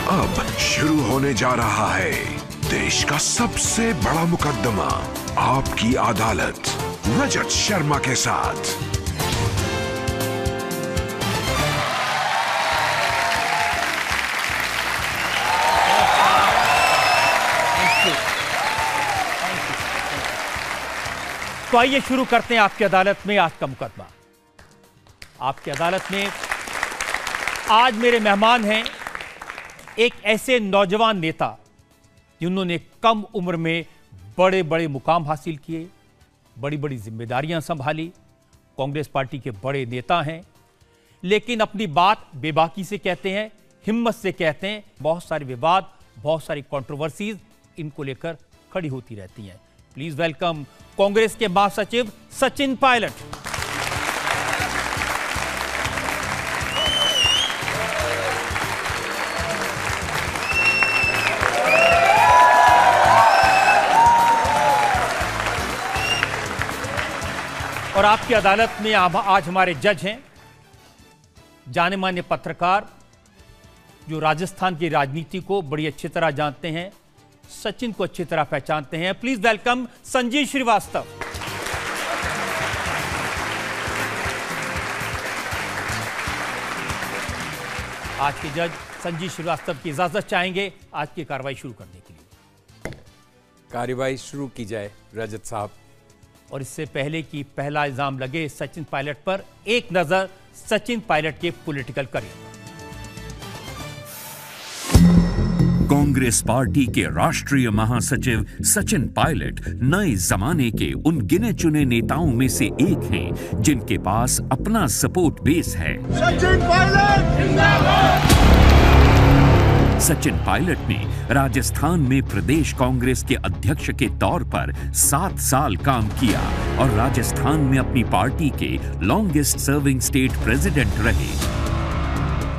अब शुरू होने जा रहा है देश का सबसे बड़ा मुकदमा, आपकी अदालत, रजत शर्मा के साथ। तो आइए शुरू करते हैं आपकी अदालत में आज का मुकदमा। आपकी अदालत में आज मेरे मेहमान हैं एक ऐसे नौजवान नेता जिन्होंने कम उम्र में बड़े बड़े मुकाम हासिल किए, बड़ी बड़ी जिम्मेदारियां संभाली, कांग्रेस पार्टी के बड़े नेता हैं, लेकिन अपनी बात बेबाकी से कहते हैं, हिम्मत से कहते हैं। बहुत सारे विवाद, बहुत सारी कंट्रोवर्सीज इनको लेकर खड़ी होती रहती हैं। प्लीज वेलकम कांग्रेस के महासचिव सचिन पायलट। और आपकी अदालत में आज हमारे जज हैं जाने माने पत्रकार जो राजस्थान की राजनीति को बड़ी अच्छी तरह जानते हैं, सचिन को अच्छी तरह पहचानते हैं। Please welcome Sanjeev Srivastava. आज के जज संजीव श्रीवास्तव की इजाजत चाहेंगे आज की कार्रवाई शुरू करने के लिए। कार्रवाई शुरू की जाए रजत साहब। और इससे पहले कि पहला इल्जाम लगे सचिन पायलट पर, एक नजर सचिन पायलट के पॉलिटिकल करियर। कांग्रेस पार्टी के राष्ट्रीय महासचिव सचिन पायलट नए जमाने के उन गिने चुने नेताओं में से एक हैं जिनके पास अपना सपोर्ट बेस है। सचिन पायलट जिंदाबाद। सचिन पायलट ने राजस्थान में प्रदेश कांग्रेस के अध्यक्ष के तौर पर 7 साल काम किया और राजस्थान में अपनी पार्टी के लॉन्गेस्ट सर्विंग स्टेट प्रेसिडेंट रहे।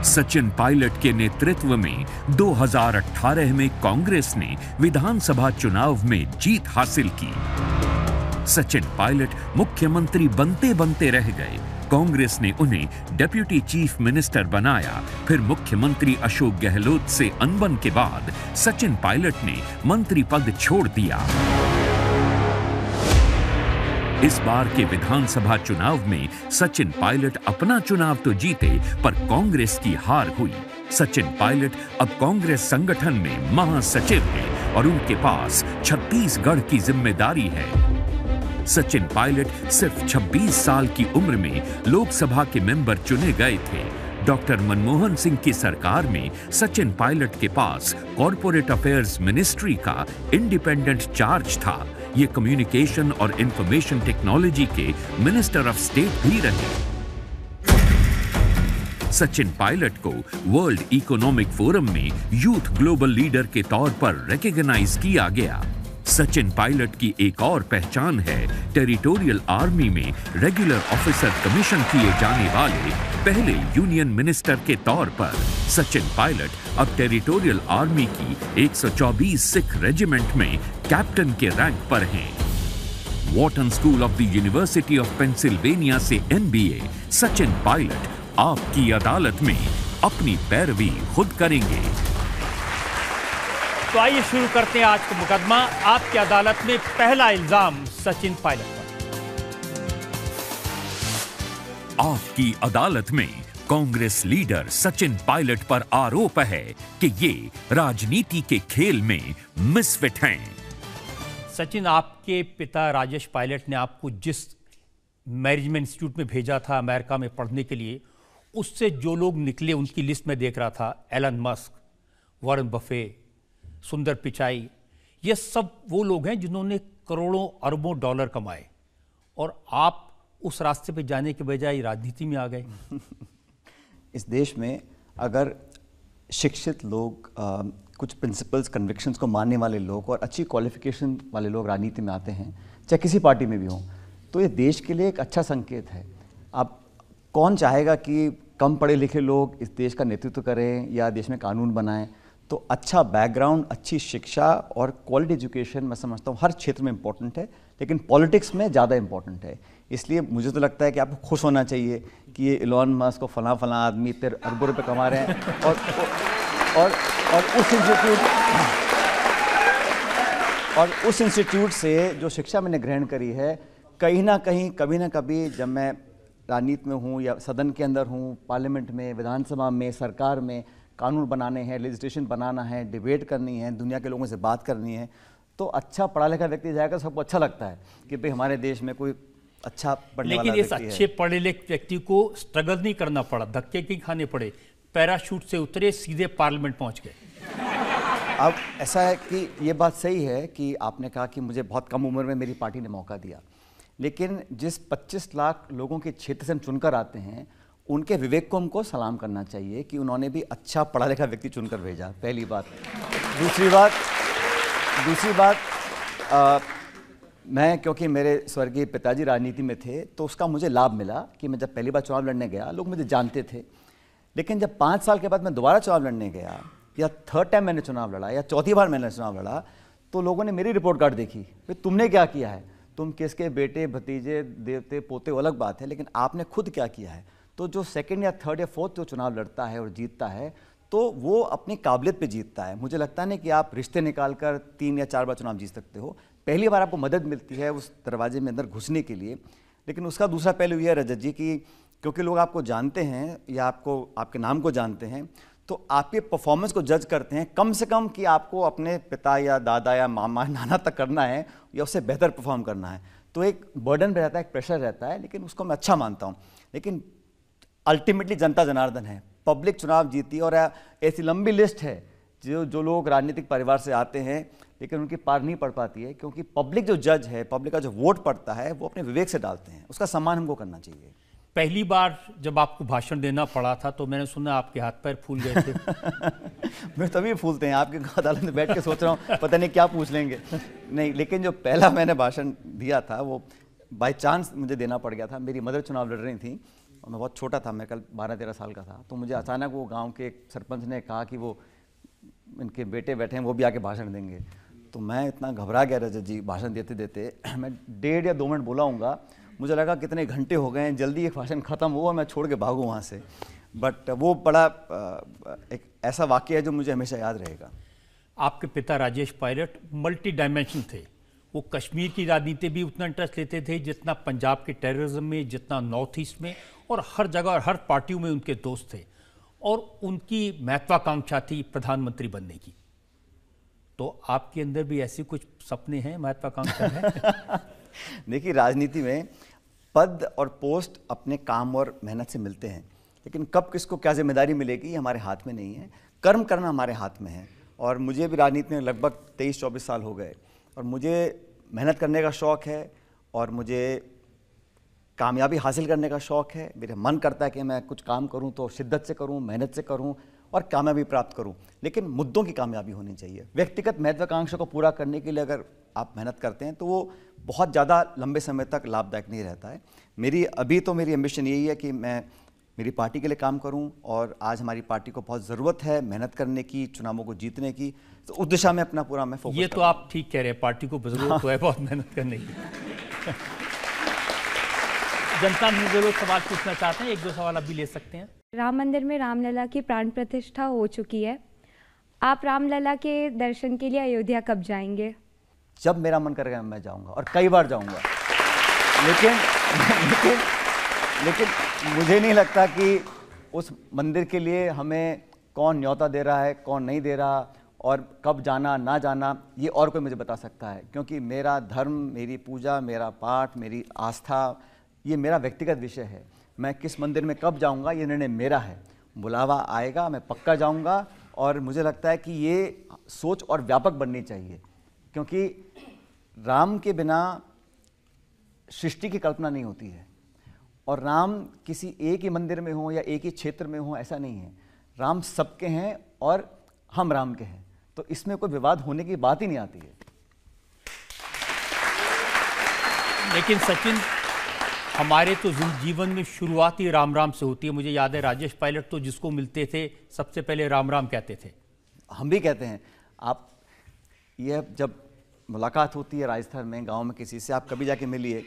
सचिन पायलट के नेतृत्व में 2018 में कांग्रेस ने विधानसभा चुनाव में जीत हासिल की। सचिन पायलट मुख्यमंत्री बनते बनते रह गए। कांग्रेस ने उन्हें डिप्टी चीफ मिनिस्टर बनाया। फिर मुख्यमंत्री अशोक गहलोत से अनबन के बाद सचिन पायलट ने मंत्री पद छोड़ दिया। इस बार के विधानसभा चुनाव में सचिन पायलट अपना चुनाव तो जीते पर कांग्रेस की हार हुई। सचिन पायलट अब कांग्रेस संगठन में महासचिव हैं और उनके पास छत्तीसगढ़ की जिम्मेदारी है। सचिन पायलट सिर्फ 26 साल की उम्र में लोकसभा के मेंबर चुने गए थे। डॉक्टर मनमोहन सिंह की सरकार में सचिन पायलट के पास कॉर्पोरेट अफेयर्स मिनिस्ट्री का इंडिपेंडेंट चार्ज था। ये कम्युनिकेशन और इंफॉर्मेशन टेक्नोलॉजी के मिनिस्टर ऑफ स्टेट भी रहे। सचिन पायलट को वर्ल्ड इकोनॉमिक फोरम में यूथ ग्लोबल लीडर के तौर पर रिकॉग्नाइज किया गया। सचिन पायलट की एक और पहचान है टेरिटोरियल आर्मी में रेगुलर ऑफिसर कमीशन किए जाने वाले पहले यूनियन मिनिस्टर के तौर पर। सचिन पायलट अब टेरिटोरियल आर्मी की 124 सिख रेजिमेंट में कैप्टन के रैंक पर हैं। Wharton school of the university of Pennsylvania से MBA सचिन पायलट आपकी अदालत में अपनी पैरवी खुद करेंगे। तो आइए शुरू करते हैं आज का मुकदमा। आपकी अदालत में पहला इल्जाम सचिन पायलट पर। आपकी अदालत में कांग्रेस लीडर सचिन पायलट पर आरोप है कि ये राजनीति के खेल में मिसफिट हैं। सचिन, आपके पिता राजेश पायलट ने आपको जिस मैनेजमेंट इंस्टीट्यूट में भेजा था अमेरिका में पढ़ने के लिए, उससे जो लोग निकले उनकी लिस्ट में देख रहा था, एलन मस्क, वॉरेन बफे, सुंदर पिचाई, ये सब वो लोग हैं जिन्होंने करोड़ों अरबों डॉलर कमाए और आप उस रास्ते पे जाने के बजाय राजनीति में आ गए। इस देश में अगर शिक्षित लोग, कुछ प्रिंसिपल्स, कन्विक्शंस को मानने वाले लोग और अच्छी क्वालिफिकेशन वाले लोग राजनीति में आते हैं, चाहे किसी पार्टी में भी हों, तो ये देश के लिए एक अच्छा संकेत है। आप कौन चाहेगा कि कम पढ़े लिखे लोग इस देश का नेतृत्व करें या देश में कानून बनाएं? तो अच्छा बैकग्राउंड, अच्छी शिक्षा और क्वालिटी एजुकेशन मैं समझता हूँ हर क्षेत्र में इम्पोर्टेंट है, लेकिन पॉलिटिक्स में ज़्यादा इम्पोर्टेंट है। इसलिए मुझे तो लगता है कि आपको खुश होना चाहिए कि ये इलॉन मस्क को फला आदमी इतने अरबों रुपये कमा रहे हैं और उस इंस्टीट्यूट से जो शिक्षा मैंने ग्रहण करी है, कहीं ना कहीं कभी ना कभी जब मैं राजनीति में हूँ या सदन के अंदर हूँ, पार्लियामेंट में, विधानसभा में, सरकार में, कानून बनाने हैं, लेजिस्लेशन बनाना है, डिबेट करनी है, दुनिया के लोगों से बात करनी है, तो अच्छा पढ़ा लिखा व्यक्ति जाएगा, सबको अच्छा लगता है कि भाई हमारे देश में कोई अच्छा पढ़ने वाला व्यक्ति है। लेकिन इस अच्छे पढ़े लिखे व्यक्ति को स्ट्रगल नहीं करना पड़ा, धक्के नहीं खाने पड़े, पैराशूट से उतरे, सीधे पार्लियामेंट पहुंच गए। अब ऐसा है कि ये बात सही है कि आपने कहा कि मुझे बहुत कम उम्र में मेरी पार्टी ने मौका दिया, लेकिन जिस 25 लाख लोगों के क्षेत्र से हम चुनकर आते हैं, उनके विवेक को हमको सलाम करना चाहिए कि उन्होंने भी अच्छा पढ़ा लिखा व्यक्ति चुनकर भेजा, पहली बात। दूसरी बात मैं, क्योंकि मेरे स्वर्गीय पिताजी राजनीति में थे, तो उसका मुझे लाभ मिला कि मैं जब पहली बार चुनाव लड़ने गया, लोग मुझे जानते थे, लेकिन जब 5 साल के बाद मैं दोबारा चुनाव लड़ने गया, या थर्ड टाइम मैंने चुनाव लड़ा, या चौथी बार मैंने चुनाव लड़ा, तो लोगों ने मेरी रिपोर्ट कार्ड देखी, भाई तुमने क्या किया है, तुम किसके बेटे भतीजे देवते पोते वो अलग बात है, लेकिन आपने खुद क्या किया है। तो जो सेकंड या थर्ड या फोर्थ जो चुनाव लड़ता है और जीतता है, तो वो अपनी काबिलियत पे जीतता है। मुझे लगता नहीं कि आप रिश्ते निकालकर 3 या 4 बार चुनाव जीत सकते हो, पहली बार आपको मदद मिलती है उस दरवाजे में अंदर घुसने के लिए। लेकिन उसका दूसरा पहलू यह है रजत जी कि क्योंकि लोग आपको जानते हैं या आपको आपके नाम को जानते हैं, तो आपके परफॉर्मेंस को जज करते हैं कम से कम कि आपको अपने पिता या दादा या मामा नाना तक करना है या उससे बेहतर परफॉर्म करना है। तो एक बर्डन भी रहता है, एक प्रेशर रहता है, लेकिन उसको मैं अच्छा मानता हूँ। लेकिन अल्टीमेटली जनता जनार्दन है, पब्लिक चुनाव जीती, और ऐसी लंबी लिस्ट है जो लोग राजनीतिक परिवार से आते हैं लेकिन उनकी पार नहीं पड़ पाती है, क्योंकि पब्लिक जो जज है, पब्लिक का जो वोट पड़ता है, वो अपने विवेक से डालते हैं, उसका सम्मान हमको करना चाहिए। पहली बार जब आपको भाषण देना पड़ा था तो मैंने सुना आपके हाथ पैर फूल गए थे। मैं तभी फूलते हैं, आपके अदालत में बैठ के सोच रहा हूँ पता नहीं क्या पूछ लेंगे। नहीं, लेकिन जो पहला मैंने भाषण दिया था वो बाय चांस मुझे देना पड़ गया था। मेरी मदर चुनाव लड़ रही थी और मैं बहुत छोटा था, मैं कल 12-13 साल का था, तो मुझे अचानक वो गाँव के एक सरपंच ने कहा कि वो इनके बेटे बैठे हैं, वो भी आके भाषण देंगे। तो मैं इतना घबरा गया रजत जी, भाषण देते देते मैं 1.5 या 2 मिनट बोला हूँगा, मुझे लगा कितने घंटे हो गए हैं, जल्दी एक भाषण ख़त्म हो और मैं छोड़ के भागूँ वहाँ से। बट वो बड़ा एक ऐसा वाक़या है जो मुझे हमेशा याद रहेगा। आपके पिता राजेश पायलट मल्टी डायमेंशन थे, वो कश्मीर की राजनीति भी उतना इंटरेस्ट लेते थे जितना पंजाब के टेररिज्म में, जितना नॉर्थ ईस्ट में, और हर जगह और हर पार्टियों में उनके दोस्त थे, और उनकी महत्वाकांक्षा थी प्रधानमंत्री बनने की। तो आपके अंदर भी ऐसे कुछ सपने हैं, महत्वाकांक्षा है? देखिए, राजनीति में पद और पोस्ट अपने काम और मेहनत से मिलते हैं, लेकिन कब किसको क्या जिम्मेदारी मिलेगी ये हमारे हाथ में नहीं है। कर्म करना हमारे हाथ में है, और मुझे भी राजनीति में लगभग 23-24 साल हो गए, और मुझे मेहनत करने का शौक़ है और मुझे कामयाबी हासिल करने का शौक़ है। मेरा मन करता है कि मैं कुछ काम करूं तो शिद्दत से करूं, मेहनत से करूं और कामयाबी प्राप्त करूं, लेकिन मुद्दों की कामयाबी होनी चाहिए। व्यक्तिगत महत्वाकांक्षा को पूरा करने के लिए अगर आप मेहनत करते हैं तो वो बहुत ज़्यादा लंबे समय तक लाभदायक नहीं रहता है। मेरी एम्बिशन यही है कि मैं मेरी पार्टी के लिए काम करूं, और आज हमारी पार्टी को बहुत ज़रूरत है मेहनत करने की, चुनावों को जीतने की, तो उस दिशा में अपना पूरा मैं फोकस। ये तो आप ठीक कह रहे हैं, पार्टी को ज़रूरत तो है बहुत मेहनत करने की। जनता मुझे लोग सवाल पूछना चाहते हैं, 1-2 सवाल आप भी ले सकते हैं। राम मंदिर में रामलला की प्राण प्रतिष्ठा हो चुकी है, आप रामलला के दर्शन के लिए अयोध्या कब जाएंगे? जब मेरा मन करेगा मैं जाऊंगा, और कई बार जाऊंगा, लेकिन मुझे नहीं लगता कि उस मंदिर के लिए हमें कौन न्योता दे रहा है, कौन नहीं दे रहा, और कब जाना ना जाना ये और कोई मुझे बता सकता है, क्योंकि मेरा धर्म, मेरी पूजा, मेरा पाठ, मेरी आस्था, ये मेरा व्यक्तिगत विषय है। मैं किस मंदिर में कब जाऊंगा ये निर्णय मेरा है। बुलावा आएगा, मैं पक्का जाऊंगा, और मुझे लगता है कि ये सोच और व्यापक बननी चाहिए, क्योंकि राम के बिना सृष्टि की कल्पना नहीं होती है, और राम किसी एक ही मंदिर में हो या एक ही क्षेत्र में हो ऐसा नहीं है। राम सबके हैं और हम राम के हैं, तो इसमें कोई विवाद होने की बात ही नहीं आती है। लेकिन सचिन, हमारे तो जीवन में शुरुआत ही राम राम से होती है। मुझे याद है राजेश पायलट तो जिसको मिलते थे सबसे पहले राम राम कहते थे। हम भी कहते हैं। आप ये जब मुलाकात होती है राजस्थान में गांव में किसी से, आप कभी जाके मिलिए,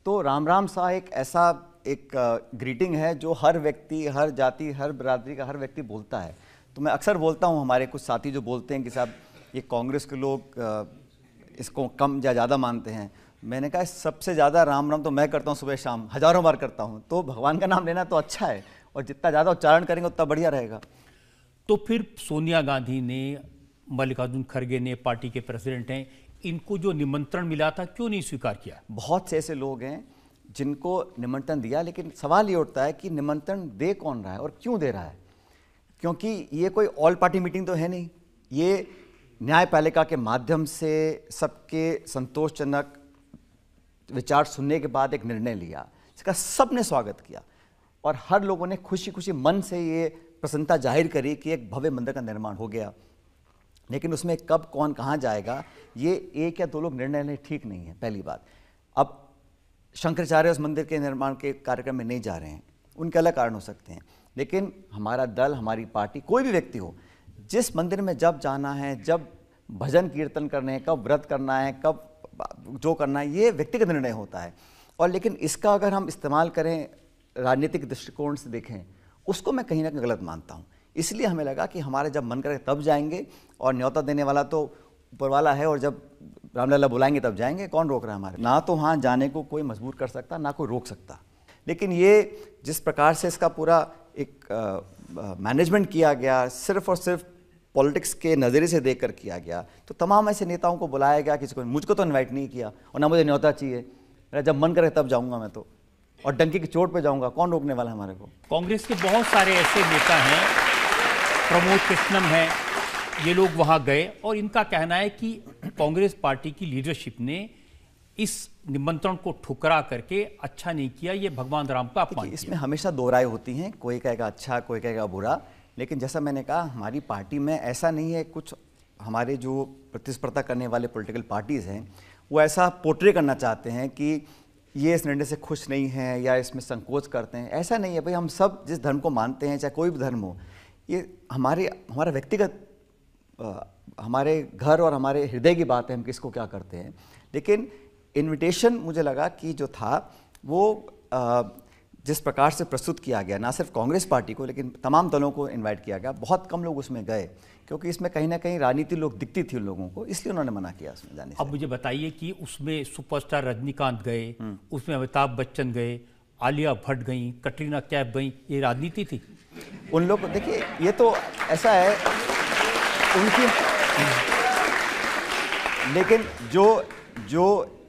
तो राम राम सा एक ऐसा एक ग्रीटिंग है जो हर व्यक्ति, हर जाति, हर बिरादरी का हर व्यक्ति बोलता है। तो मैं अक्सर बोलता हूँ, हमारे कुछ साथी जो बोलते हैं कि साहब ये कांग्रेस के लोग इसको कम या ज़्यादा मानते हैं, मैंने कहा सबसे ज़्यादा राम राम तो मैं करता हूँ, सुबह शाम हज़ारों बार करता हूँ, तो भगवान का नाम लेना तो अच्छा है, और जितना ज़्यादा उच्चारण करेंगे उतना बढ़िया रहेगा। तो फिर सोनिया गांधी ने, मल्लिकार्जुन खड़गे ने, पार्टी के प्रेसिडेंट हैं, इनको जो निमंत्रण मिला था क्यों नहीं स्वीकार किया? बहुत से ऐसे लोग हैं जिनको निमंत्रण दिया, लेकिन सवाल ये उठता है कि निमंत्रण दे कौन रहा है और क्यों दे रहा है, क्योंकि ये कोई ऑल पार्टी मीटिंग तो है नहीं, ये न्यायपालिका के माध्यम से सबके संतोषजनक विचार सुनने के बाद एक निर्णय लिया, इसका सबने स्वागत किया और हर लोगों ने खुशी खुशी मन से ये प्रसन्नता जाहिर करी कि एक भव्य मंदिर का निर्माण हो गया। लेकिन उसमें कब कौन कहाँ जाएगा, ये एक या दो लोग निर्णय लें ठीक नहीं है, पहली बात। अब शंकराचार्य उस मंदिर के निर्माण के कार्यक्रम में नहीं जा रहे हैं, उनके अलग कारण हो सकते हैं, लेकिन हमारा दल, हमारी पार्टी, कोई भी व्यक्ति हो, जिस मंदिर में जब जाना है, जब भजन कीर्तन करने हैं, कब व्रत करना है, कब जो करना है, ये व्यक्तिगत निर्णय होता है। और लेकिन इसका अगर हम इस्तेमाल करें राजनीतिक दृष्टिकोण से देखें, उसको मैं कहीं ना कहीं गलत मानता हूँ। इसलिए हमें लगा कि हमारे जब मन करे तब जाएंगे, और न्योता देने वाला तो ऊपर वाला है, और जब रामलला बुलाएंगे तब जाएंगे, कौन रोक रहा है हमारे? ना तो वहाँ जाने को कोई मजबूर कर सकता, ना कोई रोक सकता। लेकिन ये जिस प्रकार से इसका पूरा एक मैनेजमेंट किया गया, सिर्फ और सिर्फ पॉलिटिक्स के नज़रिए से देखकर किया गया, तो तमाम ऐसे नेताओं को बुलाया गया, किसी को, मुझको तो इनवाइट नहीं किया, और ना मुझे न्योता चाहिए। जब मन करे तब जाऊंगा मैं तो, और डंकी की चोट पे जाऊंगा, कौन रोकने वाला है हमारे को? कांग्रेस के बहुत सारे ऐसे नेता हैं, प्रमोद कृष्णम हैं, ये लोग वहाँ गए और इनका कहना है कि कांग्रेस पार्टी की लीडरशिप ने इस निमंत्रण को ठुकरा करके अच्छा नहीं किया, ये भगवान राम का अपमान किया। इसमें हमेशा दो राय होती हैं, कोई कहेगा अच्छा, कोई कहेगा बुरा, लेकिन जैसा मैंने कहा हमारी पार्टी में ऐसा नहीं है। कुछ हमारे जो प्रतिस्पर्धा करने वाले पॉलिटिकल पार्टीज़ हैं वो ऐसा पोर्ट्रे करना चाहते हैं कि ये इस निर्णय से खुश नहीं हैं या इसमें संकोच करते हैं। ऐसा नहीं है भाई, हम सब जिस धर्म को मानते हैं, चाहे कोई भी धर्म हो, ये हमारा व्यक्तिगत हमारे घर और हमारे हृदय की बात है, हम किसको क्या करते हैं। लेकिन इनविटेशन मुझे लगा कि जो था वो जिस प्रकार से प्रस्तुत किया गया, ना सिर्फ कांग्रेस पार्टी को लेकिन तमाम दलों को इनवाइट किया गया, बहुत कम लोग उसमें गए क्योंकि इसमें कहीं ना कहीं राजनीति लोग दिखती थी उन लोगों को, इसलिए उन्होंने मना किया उसमें जाने से। अब मुझे बताइए कि उसमें सुपरस्टार रजनीकांत गए, उसमें अमिताभ बच्चन गए, आलिया भट्ट गई, कटरीना कैफ गई, ये राजनीति थी? उन लोग देखिए, ये तो ऐसा है उनकी, लेकिन जो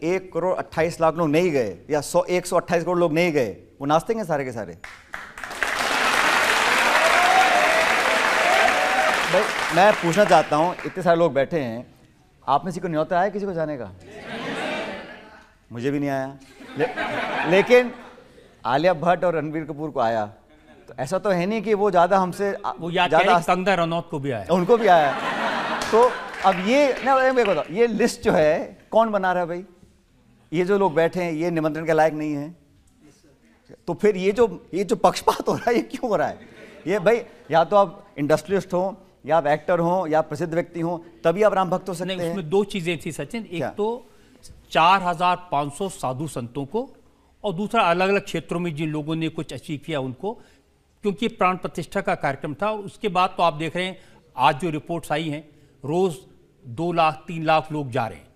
1,28,00,000 लोग नहीं गए या 128 करोड़ लोग नहीं गए, वो नाचते हैं सारे के सारे। भाई मैं पूछना चाहता हूँ, इतने सारे लोग बैठे हैं, आप में किसी को न्योता आया किसी को जाने का? मुझे भी नहीं आया, लेकिन आलिया भट्ट और रणबीर कपूर को आया, तो ऐसा तो है नहीं कि वो ज़्यादा हमसे, वो ज़्यादा कंगना रनौत को भी आया, उनको भी आया। तो अब ये लिस्ट जो है कौन बना रहा है भाई? ये जो लोग बैठे हैं ये निमंत्रण के लायक नहीं है, तो फिर ये जो पक्षपात हो रहा है ये क्यों हो रहा है? ये भाई या तो आप इंडस्ट्रियलिस्ट हो या आप एक्टर हो या प्रसिद्ध व्यक्ति हो, तभी आप राम भक्त हो सकते हैं। उसमें दो चीजें थी सचिन, एक तो 4,500 साधु संतों को, और दूसरा अलग अलग क्षेत्रों में जिन लोगों ने कुछ अचीव किया उनको, क्योंकि प्राण प्रतिष्ठा का कार्यक्रम था। और उसके बाद तो आप देख रहे हैं आज जो रिपोर्ट्स आई हैं, रोज 2 लाख 3 लाख लोग जा रहे हैं।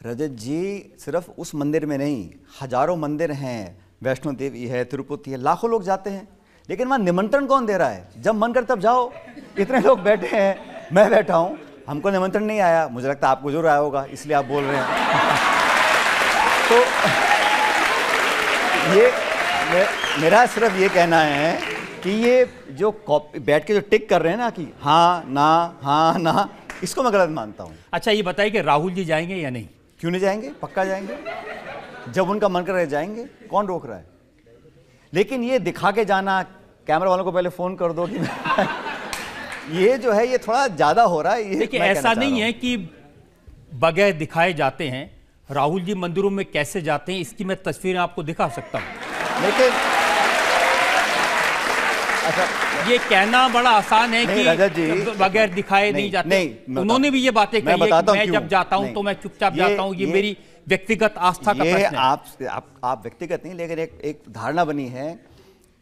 रजत जी, सिर्फ उस मंदिर में नहीं, हजारों मंदिर हैं, वैष्णो देवी है, तिरुपति है, लाखों लोग जाते हैं, लेकिन वहाँ निमंत्रण कौन दे रहा है? जब मन कर तब जाओ। इतने लोग बैठे हैं, मैं बैठा हूँ, हमको निमंत्रण नहीं आया, मुझे लगता है आपको जरूर आया होगा, इसलिए आप बोल रहे हैं। तो ये मेरा सिर्फ ये कहना है कि ये जो बैठ के जो टिक कर रहे हैं ना कि हाँ ना, इसको मैं गलत मानता हूँ। अच्छा ये बताइए कि राहुल जी जाएंगे या नहीं? क्यों नहीं जाएंगे? पक्का जाएंगे, जब उनका मन कर रहे जाएंगे, कौन रोक रहा है? लेकिन ये दिखा के जाना, कैमरा वालों को पहले फोन कर दो कि ये जो है ये थोड़ा ज्यादा हो रहा है। देखिए ऐसा नहीं है कि बगैर दिखाए जाते हैं, राहुल जी मंदिरों में कैसे जाते हैं इसकी मैं तस्वीरें आपको दिखा सकता हूं, लेकिन अच्छा ये कहना बड़ा आसान है कि बगैर दिखाए नहीं जाते। उन्होंने भी ये बातें कही है कि मैं जब जाता हूं तो मैं चुपचाप जाता हूं, ये मेरी व्यक्तिगत आस्था का प्रश्न है। आप व्यक्तिगत नहीं, लेकिन एक धारणा बनी है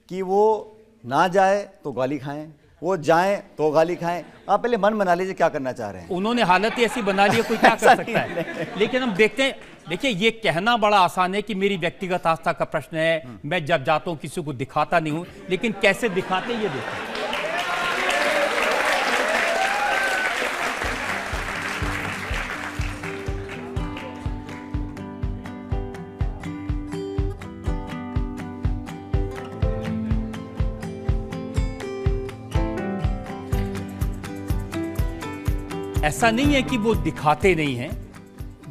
कि वो ना जाए तो गाली खाएं, वो जाएं तो गाली खाएं। आप पहले मन बना लीजिए क्या करना चाह रहे हैं। उन्होंने हालत ही ऐसी बना ली है, कोई क्या कर सकता है। लेकिन हम देखते हैं, देखिए ये कहना बड़ा आसान है कि मेरी व्यक्तिगत आस्था का प्रश्न है, मैं जब जाता हूं किसी को दिखाता नहीं हूं, लेकिन कैसे दिखाते हैं ये देखते हैं। ऐसा नहीं है कि वो दिखाते नहीं हैं,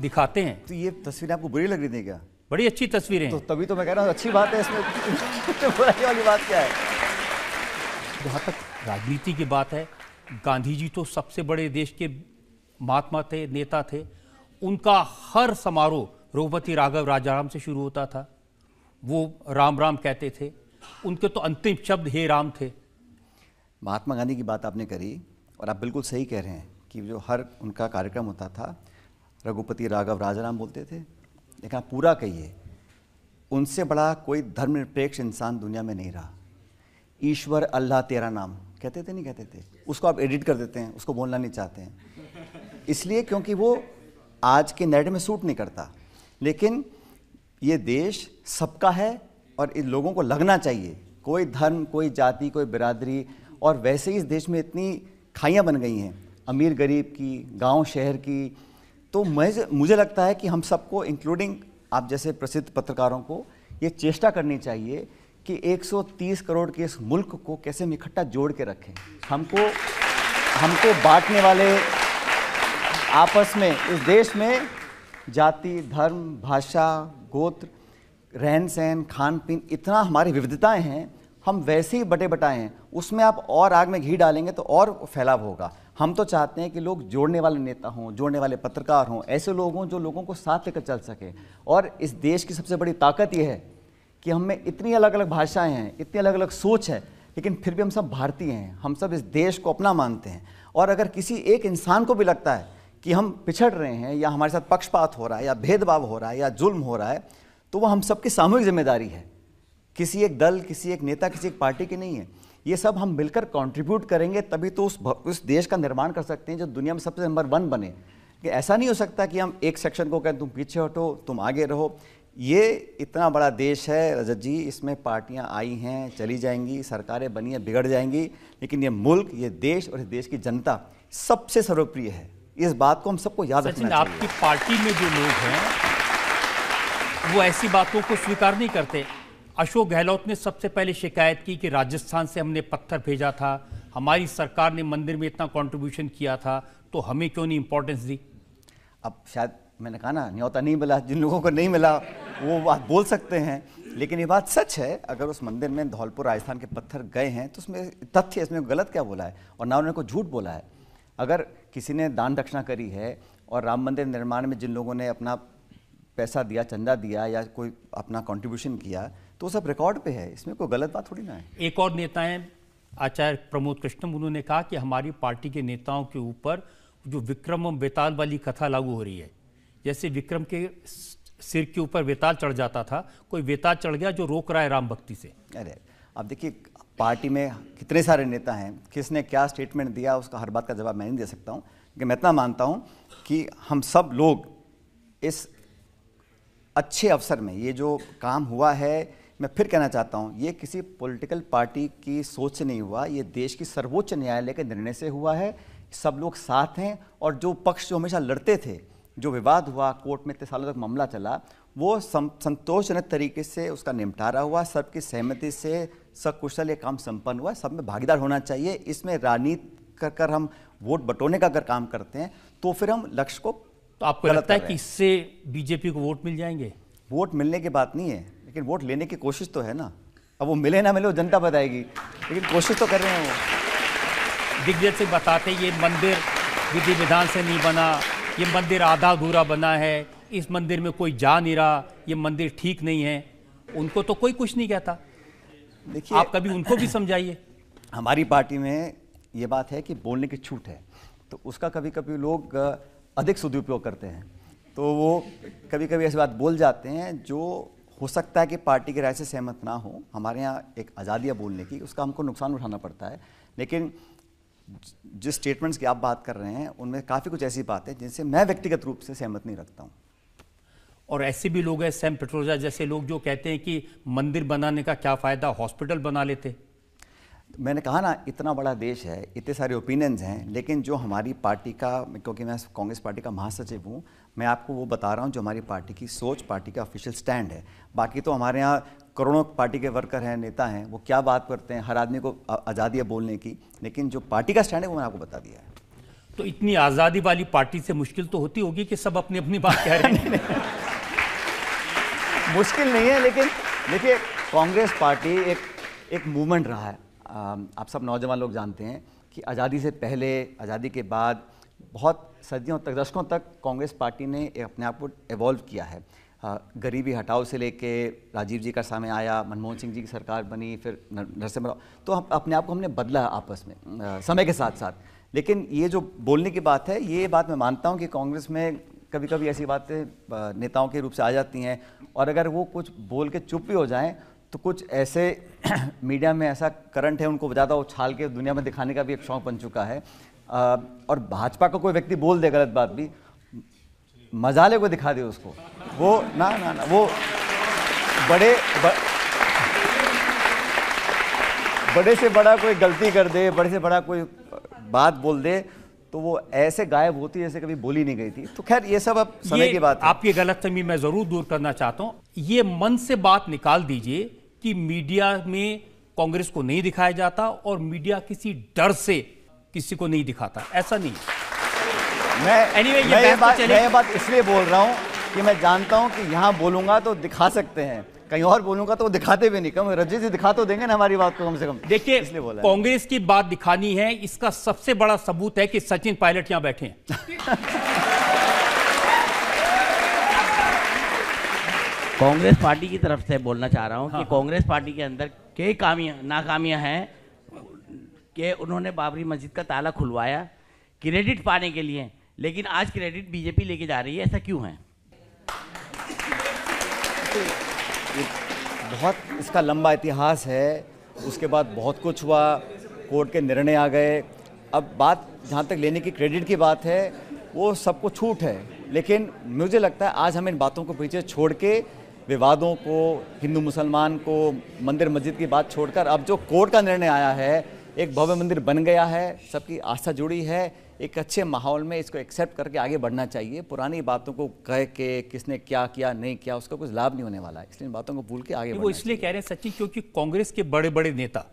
दिखाते हैं। तो ये तस्वीरें आपको बुरी लग रही थी क्या? बड़ी अच्छी तस्वीरें तो हैं। तभी तो मैं कह रहा हूँ अच्छी बात है इसमें। बुराई वाली बात क्या है? जहाँ तक राजनीति की बात है, गांधी जी तो सबसे बड़े देश के महात्मा थे, नेता थे। उनका हर समारोह रघुपति राघव राजाराम से शुरू होता था। वो राम राम कहते थे, उनके तो अंतिम शब्द हे राम थे। महात्मा गांधी की बात आपने करी और आप बिल्कुल सही कह रहे हैं कि जो हर उनका कार्यक्रम होता था रघुपति राघव राजाराम बोलते थे। लेकिन आप पूरा कहिए, उनसे बड़ा कोई धर्मनिरपेक्ष इंसान दुनिया में नहीं रहा। ईश्वर अल्लाह तेरा नाम कहते थे, नहीं कहते थे? उसको आप एडिट कर देते हैं, उसको बोलना नहीं चाहते हैं, इसलिए क्योंकि वो आज के नैरेटिव में सूट नहीं करता। लेकिन ये देश सबका है और इन लोगों को लगना चाहिए, कोई धर्म, कोई जाति, कोई बिरादरी। और वैसे ही इस देश में इतनी खाइयाँ बन गई हैं, अमीर गरीब की, गांव शहर की। तो मुझे लगता है कि हम सबको, इंक्लूडिंग आप जैसे प्रसिद्ध पत्रकारों को, ये चेष्टा करनी चाहिए कि 130 करोड़ के इस मुल्क को कैसे हम इकट्ठा जोड़ के रखें। हमको बांटने वाले आपस में, इस देश में जाति, धर्म, भाषा, गोत्र, रहन सहन, खान पीन, इतना हमारी विविधताएं हैं, हम वैसे ही बटे बटाए हैं। उसमें आप और आग में घी डालेंगे तो और फैलाव होगा। हम तो चाहते हैं कि लोग जोड़ने वाले नेता हों, जोड़ने वाले पत्रकार हों, ऐसे लोग हों जो लोगों को साथ लेकर चल सके। और इस देश की सबसे बड़ी ताकत यह है कि हम में इतनी अलग अलग भाषाएं हैं, इतनी अलग अलग सोच है, लेकिन फिर भी हम सब भारतीय हैं, हम सब इस देश को अपना मानते हैं। और अगर किसी एक इंसान को भी लगता है कि हम पिछड़ रहे हैं या हमारे साथ पक्षपात हो रहा है या भेदभाव हो रहा है या जुल्म हो रहा है, तो वो हम सबकी सामूहिक जिम्मेदारी है। किसी एक दल, किसी एक नेता, किसी एक पार्टी की नहीं है। ये सब हम मिलकर कंट्रीब्यूट करेंगे तभी तो उस देश का निर्माण कर सकते हैं जो दुनिया में सबसे नंबर 1 बने। कि ऐसा नहीं हो सकता कि हम एक सेक्शन को कहें तुम पीछे हटो, तुम आगे रहो। ये इतना बड़ा देश है रजत जी, इसमें पार्टियां आई हैं, चली जाएंगी, सरकारें बनी हैं, बिगड़ जाएंगी, लेकिन ये मुल्क, ये देश और इस देश की जनता सबसे सर्वप्रिय है। इस बात को हम सबको याद रखना चाहिए। आपकी पार्टी में जो लोग हैं वो ऐसी बातों को स्वीकार नहीं करते। अशोक गहलोत ने सबसे पहले शिकायत की कि राजस्थान से हमने पत्थर भेजा था, हमारी सरकार ने मंदिर में इतना कंट्रीब्यूशन किया था, तो हमें क्यों नहीं इंपॉर्टेंस दी। अब शायद मैंने कहा ना, न्योता नहीं मिला, जिन लोगों को नहीं मिला वो बात बोल सकते हैं, लेकिन ये बात सच है। अगर उस मंदिर में धौलपुर राजस्थान के पत्थर गए हैं तो उसमें तथ्य, इसमें गलत क्या बोला है और ना उन्होंने को झूठ बोला है। अगर किसी ने दान दक्षिणा करी है और राम मंदिर निर्माण में जिन लोगों ने अपना पैसा दिया, चंदा दिया या कोई अपना कंट्रीब्यूशन किया, तो सब रिकॉर्ड पे है, इसमें कोई गलत बात थोड़ी ना है। एक और नेता हैं आचार्य प्रमोद कृष्णम, उन्होंने कहा कि हमारी पार्टी के नेताओं के ऊपर जो विक्रम बेताल वाली कथा लागू हो रही है, जैसे विक्रम के सिर के ऊपर वेताल चढ़ जाता था, कोई वेताल चढ़ गया जो रोक रहा है राम भक्ति से। अरे अब देखिए, पार्टी में कितने सारे नेता हैं, किसने क्या स्टेटमेंट दिया उसका हर बात का जवाब मैं नहीं दे सकता हूँ, क्योंकि मैं इतना मानता हूँ कि हम सब लोग इस अच्छे अवसर में, ये जो काम हुआ है, मैं फिर कहना चाहता हूँ, ये किसी पॉलिटिकल पार्टी की सोच से नहीं हुआ, ये देश की सर्वोच्च न्यायालय के निर्णय से हुआ है। सब लोग साथ हैं और जो पक्ष जो हमेशा लड़ते थे, जो विवाद हुआ, कोर्ट में इतने सालों तक मामला चला, वो संतोषजनक तरीके से उसका निपटारा हुआ, सबकी सहमति से सकुशल ये काम संपन्न हुआ। सब में भागीदार होना चाहिए। इसमें राजनीति कर हम वोट बटोरने का अगर काम करते हैं तो फिर हम लक्ष्य को, तो आपको लगता है कि इससे बीजेपी को वोट मिल जाएंगे? वोट मिलने की बात नहीं है, लेकिन वोट लेने की कोशिश तो है ना। अब वो मिले ना मिले वो जनता बताएगी, लेकिन कोशिश तो कर रहे हैं वो। दिग्विजय सिंह बताते ये मंदिर विधि विधान से नहीं बना, ये मंदिर आधा अधूरा बना है, इस मंदिर में कोई जा नहीं रहा, ये मंदिर ठीक नहीं है। उनको तो कोई कुछ नहीं कहता। देखिए, आप कभी उनको भी समझाइए। हमारी पार्टी में ये बात है कि बोलने की छूट है, तो उसका कभी कभी लोग अधिक सदुपयोग करते हैं, तो वो कभी कभी ऐसी बात बोल जाते हैं जो हो सकता है कि पार्टी की राय से सहमत ना हो, हमारे यहाँ एक आज़ादी है बोलने की, उसका हमको नुकसान उठाना पड़ता है। लेकिन जिस स्टेटमेंट्स की आप बात कर रहे हैं उनमें काफ़ी कुछ ऐसी बातें हैं जिनसे मैं व्यक्तिगत रूप से सहमत नहीं रखता हूँ। और ऐसे भी लोग हैं, सैम पिट्रोदा जैसे लोग, जो कहते हैं कि मंदिर बनाने का क्या फ़ायदा, हॉस्पिटल बना लेते। मैंने कहा ना, इतना बड़ा देश है, इतने सारे ओपिनियंस हैं, लेकिन जो हमारी पार्टी का, क्योंकि मैं कांग्रेस पार्टी का महासचिव हूँ, मैं आपको वो बता रहा हूँ जो हमारी पार्टी की सोच, पार्टी का ऑफिशियल स्टैंड है। बाकी तो हमारे यहाँ करोड़ों पार्टी के वर्कर हैं, नेता हैं, वो क्या बात करते हैं, हर आदमी को आज़ादी है बोलने की, लेकिन जो पार्टी का स्टैंड है वो मैंने आपको बता दिया है। तो इतनी आज़ादी वाली पार्टी से मुश्किल तो होती होगी कि सब अपनी अपनी बात कह रहे हैं। मुश्किल नहीं है, लेकिन देखिए कांग्रेस पार्टी एक मूवमेंट रहा है। आप सब नौजवान लोग जानते हैं कि आज़ादी से पहले, आज़ादी के बाद बहुत सदियों तक, दशकों तक कांग्रेस पार्टी ने अपने आप को एवॉल्व किया है। गरीबी हटाओ से लेके राजीव जी का समय आया, मनमोहन सिंह जी की सरकार बनी, फिर नरसिम्हा राव, तो हम अपने आप को हमने बदला आपस में समय के साथ साथ। लेकिन ये जो बोलने की बात है, ये बात मैं मानता हूँ कि कांग्रेस में कभी कभी ऐसी बातें नेताओं के रूप से आ जाती हैं, और अगर वो कुछ बोल के चुप भी हो जाएं तो कुछ ऐसे मीडिया में ऐसा करंट है, उनको ज़्यादा उछाल के दुनिया में दिखाने का भी एक शौक बन चुका है। और भाजपा का कोई व्यक्ति बोल दे गलत बात भी, मजाले को दिखा दे उसको, वो ना वो बड़े से बड़ा कोई गलती कर दे, बड़े से बड़ा कोई बात बोल दे, तो वो ऐसे गायब होती है जैसे कभी बोली नहीं गई थी। तो खैर ये सब अब समय की बात है। आपकी गलतफहमी मैं जरूर दूर करना चाहता हूं। ये मन से बात निकाल दीजिए कि मीडिया में कांग्रेस को नहीं दिखाया जाता और मीडिया किसी डर से किसी को नहीं दिखाता, ऐसा नहीं। मैं ये बात इसलिए बोल रहा हूं कि मैं जानता हूं कि यहां बोलूंगा तो दिखा सकते हैं, कहीं और बोलूंगा तो वो दिखाते भी नहीं। कम रजत जी दिखा तो देंगे ना हमारी बात को, कम से कम। देखिए, कांग्रेस की बात दिखानी है, इसका सबसे बड़ा सबूत है कि सचिन पायलट यहां बैठे हैं। कांग्रेस पार्टी की तरफ से बोलना चाह रहा हूं कि कांग्रेस पार्टी के अंदर कई नाकामियां हैं कि उन्होंने बाबरी मस्जिद का ताला खुलवाया क्रेडिट पाने के लिए, लेकिन आज क्रेडिट बीजेपी लेके जा रही है, ऐसा क्यों है? बहुत इसका लंबा इतिहास है, उसके बाद बहुत कुछ हुआ, कोर्ट के निर्णय आ गए। अब बात जहाँ तक लेने की क्रेडिट की बात है, वो सबको छूट है, लेकिन मुझे लगता है आज हम इन बातों को पीछे छोड़ के, विवादों को, हिंदू मुसलमान को, मंदिर मस्जिद की बात छोड़कर, अब जो कोर्ट का निर्णय आया है, एक भव्य मंदिर बन गया है, सबकी आस्था जुड़ी है, एक अच्छे माहौल में इसको एक्सेप्ट करके आगे बढ़ना चाहिए। पुरानी बातों को कह के किसने क्या किया नहीं किया, उसका कुछ लाभ नहीं होने वाला है, इसलिए इन बातों को भूल के आगे वो इसलिए कह रहे हैं सचिन, क्योंकि कांग्रेस के बड़े बड़े नेता,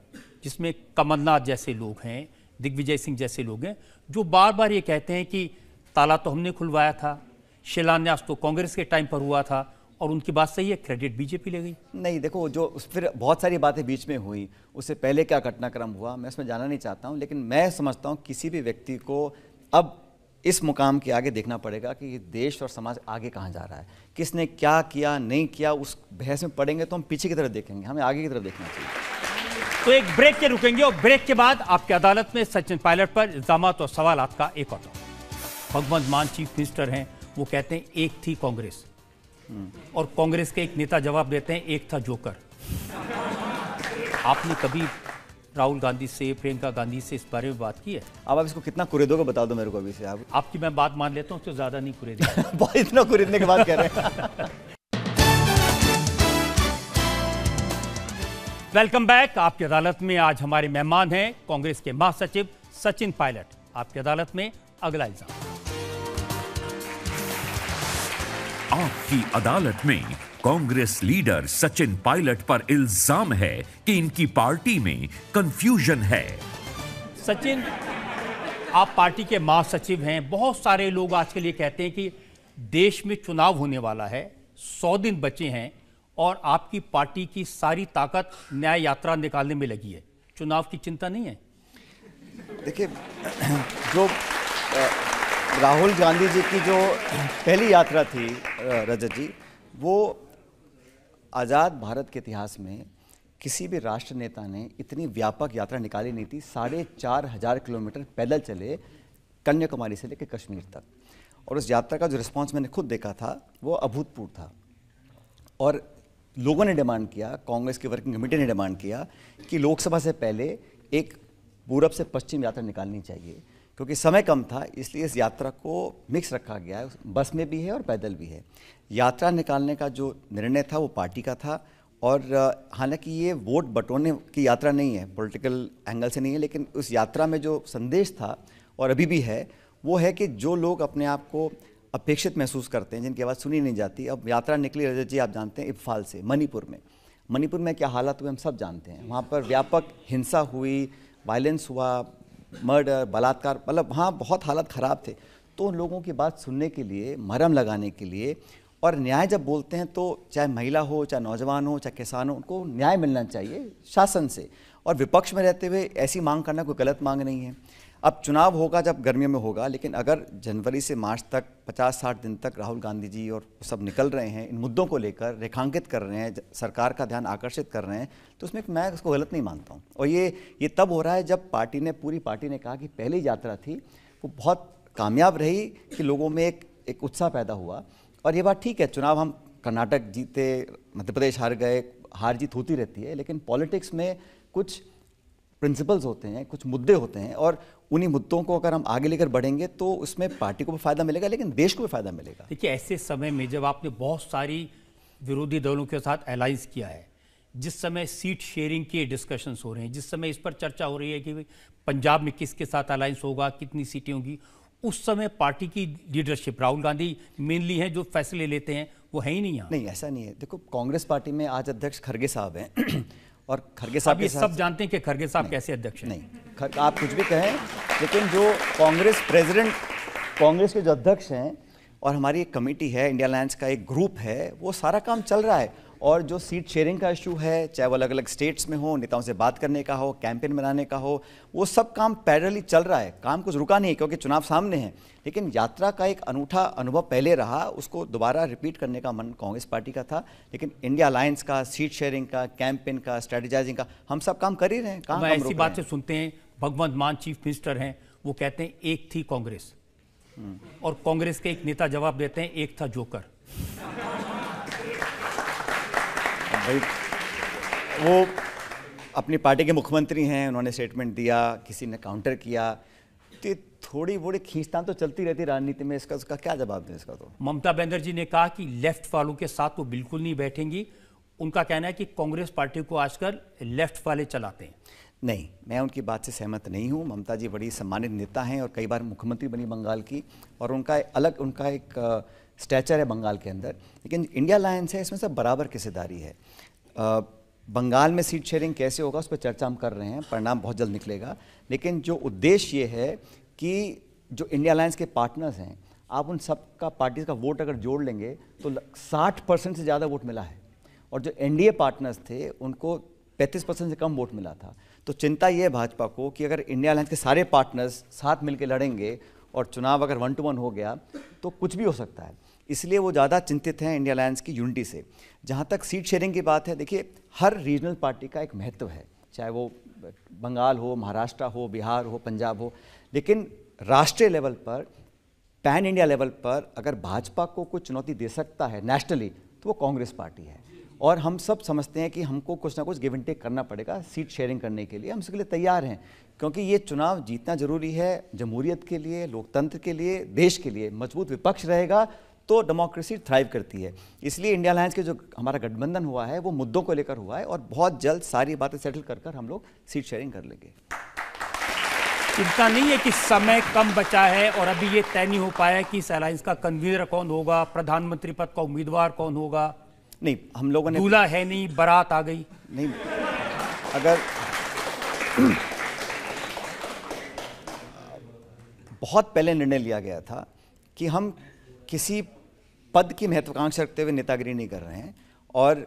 जिसमें कमलनाथ जैसे लोग हैं, दिग्विजय सिंह जैसे लोग हैं, जो बार बार ये कहते हैं कि ताला तो हमने खुलवाया था, शिलान्यास तो कांग्रेस के टाइम पर हुआ था, और उनकी बात सही है, क्रेडिट बीजेपी ले गई। नहीं, देखो, जो फिर बहुत सारी बातें बीच में हुई, उससे पहले क्या घटनाक्रम हुआ, मैं उसमें जाना नहीं चाहता हूं, लेकिन मैं समझता हूं किसी भी व्यक्ति को अब इस मुकाम के आगे देखना पड़ेगा कि देश और समाज आगे कहां जा रहा है, किसने क्या किया नहीं किया, उस बहस में पड़ेंगे तो हम पीछे की तरफ देखेंगे, हमें आगे की तरफ देखना चाहिए। तो एक ब्रेक के रुकेंगे, और ब्रेक के बाद आपकी अदालत में सचिन पायलट पर इल्जामात और सवालात का एक और भगवंत मान चीफ मिनिस्टर हैं, वो कहते हैं एक थी कांग्रेस, और कांग्रेस के एक नेता जवाब देते हैं एक था जोकर। आपने कभी राहुल गांधी से, प्रियंका गांधी से इस बारे में बात की है? अब आप इसको कितना कुरेदोगे बता दो मेरे को अभी से। आप आपकी मैं बात मान लेता हूं तो ज्यादा नहीं कुरेदे। बहुत इतना कुरेदने की बात कर रहे हैं। Welcome back. आपकी अदालत में आज हमारे मेहमान हैं कांग्रेस के महासचिव सचिन पायलट। आपकी अदालत में अगला इल्जाम। आपकी अदालत में कांग्रेस लीडर सचिन पायलट पर इल्जाम है कि इनकी पार्टी में कंफ्यूजन है। सचिन, आप पार्टी के महासचिव हैं। बहुत सारे लोग आज के लिए कहते हैं कि देश में चुनाव होने वाला है, 100 दिन बचे हैं, और आपकी पार्टी की सारी ताकत न्याय यात्रा निकालने में लगी है। चुनाव की चिंता नहीं है? देखिए, जो राहुल गांधी जी की जो पहली यात्रा थी रजत जी, वो आज़ाद भारत के इतिहास में किसी भी राष्ट्र नेता ने इतनी व्यापक यात्रा निकाली नहीं थी। 4,500 किलोमीटर पैदल चले कन्याकुमारी से लेकर कश्मीर तक, और उस यात्रा का जो रिस्पांस मैंने खुद देखा था वो अभूतपूर्व था। और लोगों ने डिमांड किया, कांग्रेस की वर्किंग कमेटी ने डिमांड किया कि लोकसभा से पहले एक पूरब से पश्चिम यात्रा निकालनी चाहिए, क्योंकि समय कम था, इसलिए इस यात्रा को मिक्स रखा गया है, बस में भी है और पैदल भी है। यात्रा निकालने का जो निर्णय था वो पार्टी का था, और हालांकि ये वोट बटोरने की यात्रा नहीं है, पॉलिटिकल एंगल से नहीं है, लेकिन उस यात्रा में जो संदेश था और अभी भी है वो है कि जो लोग अपने आप को अपेक्षित महसूस करते हैं, जिनकी आवाज़ सुनी नहीं जाती। अब यात्रा निकली रजत जी, आप जानते हैं, इम्फाल से मणिपुर में क्या हालात हुए हम सब जानते हैं। वहाँ पर व्यापक हिंसा हुई, वायलेंस हुआ, मर्डर, बलात्कार, मतलब वहाँ बहुत हालत ख़राब थे। तो उन लोगों की बात सुनने के लिए, मरहम लगाने के लिए, और न्याय जब बोलते हैं तो चाहे महिला हो, चाहे नौजवान हो, चाहे किसान हो, उनको न्याय मिलना चाहिए शासन से। और विपक्ष में रहते हुए ऐसी मांग करना कोई गलत मांग नहीं है। अब चुनाव होगा जब गर्मियों में होगा, लेकिन अगर जनवरी से मार्च तक 50-60 दिन तक राहुल गांधी जी और सब निकल रहे हैं, इन मुद्दों को लेकर रेखांकित कर रहे हैं, सरकार का ध्यान आकर्षित कर रहे हैं, तो उसमें मैं उसको गलत नहीं मानता हूँ। और ये तब हो रहा है जब पूरी पार्टी ने कहा कि पहली यात्रा थी वो बहुत कामयाब रही, कि लोगों में एक उत्साह पैदा हुआ। और ये बात ठीक है, चुनाव हम कर्नाटक जीते, मध्य प्रदेश हार गए, हार जीत होती रहती है, लेकिन पॉलिटिक्स में कुछ प्रिंसिपल्स होते हैं, कुछ मुद्दे होते हैं, और उन्हीं मुद्दों को अगर हम आगे लेकर बढ़ेंगे तो उसमें पार्टी को भी फायदा मिलेगा, लेकिन देश को भी फायदा मिलेगा। देखिए, ऐसे समय में जब आपने बहुत सारी विरोधी दलों के साथ अलायंस किया है, जिस समय सीट शेयरिंग के डिस्कशंस हो रहे हैं, जिस समय इस पर चर्चा हो रही है कि पंजाब में किसके साथ अलायंस होगा, कितनी सीटें होंगी, उस समय पार्टी की लीडरशिप, राहुल गांधी मेनली हैं जो फैसले लेते हैं, वो है ही नहीं यहाँ। नहीं, ऐसा नहीं है। देखो, कांग्रेस पार्टी में आज अध्यक्ष खरगे साहब हैं और खरगे साहब ये सब जानते हैं कि खरगे साहब कैसे अध्यक्ष हैं। नहीं, आप कुछ भी कहें, लेकिन जो कांग्रेस के जो अध्यक्ष हैं और हमारी एक कमेटी है, इंडिया अलायंस का एक ग्रुप है, वो सारा काम चल रहा है। और जो सीट शेयरिंग का इशू है, चाहे वो अलग अलग स्टेट्स में हो, नेताओं से बात करने का हो, कैंपेन बनाने का हो, वो सब काम पैरेलली चल रहा है। काम कुछ रुका नहीं, क्योंकि चुनाव सामने है। लेकिन यात्रा का एक अनूठा अनुभव पहले रहा, उसको दोबारा रिपीट करने का मन कांग्रेस पार्टी का था। लेकिन इंडिया अलायंस का, सीट शेयरिंग का, कैंपेन का, स्ट्रेटेजाइजिंग का, हम सब काम कर ही रहे हैं। हम ऐसी बात से सुनते हैं, भगवंत मान चीफ मिनिस्टर हैं, वो कहते हैं एक थी कांग्रेस, और कांग्रेस के एक नेता जवाब देते हैं एक था जोकर। भाई, वो अपनी पार्टी के मुख्यमंत्री हैं, उन्होंने स्टेटमेंट दिया, किसी ने काउंटर किया, तो थोड़ी बड़ी खींचतान तो चलती रहती राजनीति में। उसका क्या जवाब दें इसका? तो ममता बनर्जी ने कहा कि लेफ्ट वालों के साथ वो बिल्कुल नहीं बैठेंगी। उनका कहना है कि कांग्रेस पार्टी को आजकल लेफ्ट वाले चलाते हैं। नहीं, मैं उनकी बात से सहमत नहीं हूँ। ममता जी बड़ी सम्मानित नेता हैं और कई बार मुख्यमंत्री बनी बंगाल की, और उनका एक स्टैचर है बंगाल के अंदर। लेकिन इंडिया अलायंस है, इसमें सब बराबर की हिस्सेदारी है। बंगाल में सीट शेयरिंग कैसे होगा उस पर चर्चा हम कर रहे हैं, परिणाम बहुत जल्द निकलेगा। लेकिन जो उद्देश्य ये है कि जो इंडिया अलायंस के पार्टनर्स हैं, आप उन सब का पार्टीज का वोट अगर जोड़ लेंगे तो 60% से ज़्यादा वोट मिला है, और जो एनडीए पार्टनर्स थे उनको 35% से कम वोट मिला था। तो चिंता ये है भाजपा को कि अगर इंडिया अलायंस के सारे पार्टनर्स साथ मिलकर लड़ेंगे और चुनाव अगर 1-to-1 हो गया तो कुछ भी हो सकता है। इसलिए वो ज़्यादा चिंतित हैं इंडिया अलायंस की यूनिटी से। जहाँ तक सीट शेयरिंग की बात है, देखिए, हर रीजनल पार्टी का एक महत्व है, चाहे वो बंगाल हो, महाराष्ट्र हो, बिहार हो, पंजाब हो। लेकिन राष्ट्रीय लेवल पर, पैन इंडिया लेवल पर अगर भाजपा को कुछ चुनौती दे सकता है नेशनली, तो वो कांग्रेस पार्टी है। और हम सब समझते हैं कि हमको कुछ ना कुछ गिव एंड टेक करना पड़ेगा सीट शेयरिंग करने के लिए। हम इसके लिए तैयार हैं, क्योंकि ये चुनाव जीतना जरूरी है जमहूरियत के लिए, लोकतंत्र के लिए, देश के लिए। मजबूत विपक्ष रहेगा तो डेमोक्रेसी थ्राइव करती है। इसलिए इंडिया अलायंस के जो हमारा गठबंधन हुआ है वो मुद्दों को लेकर हुआ है, और बहुत जल्द सारी बातें सेटल कर हम लोग सीट शेयरिंग कर लेंगे। चिंता नहीं है कि समय कम बचा है और अभी ये तय नहीं हो पाया कि इस अलायंस का कन्वीनर कौन होगा, प्रधानमंत्री पद का उम्मीदवार कौन होगा? नहीं, हम लोगों ने, दूल्हा है नहीं, बारात आ गई। नहीं, अगर बहुत पहले निर्णय लिया गया था कि हम किसी पद की महत्वाकांक्षा रखते हुए नेतागिरी नहीं कर रहे हैं, और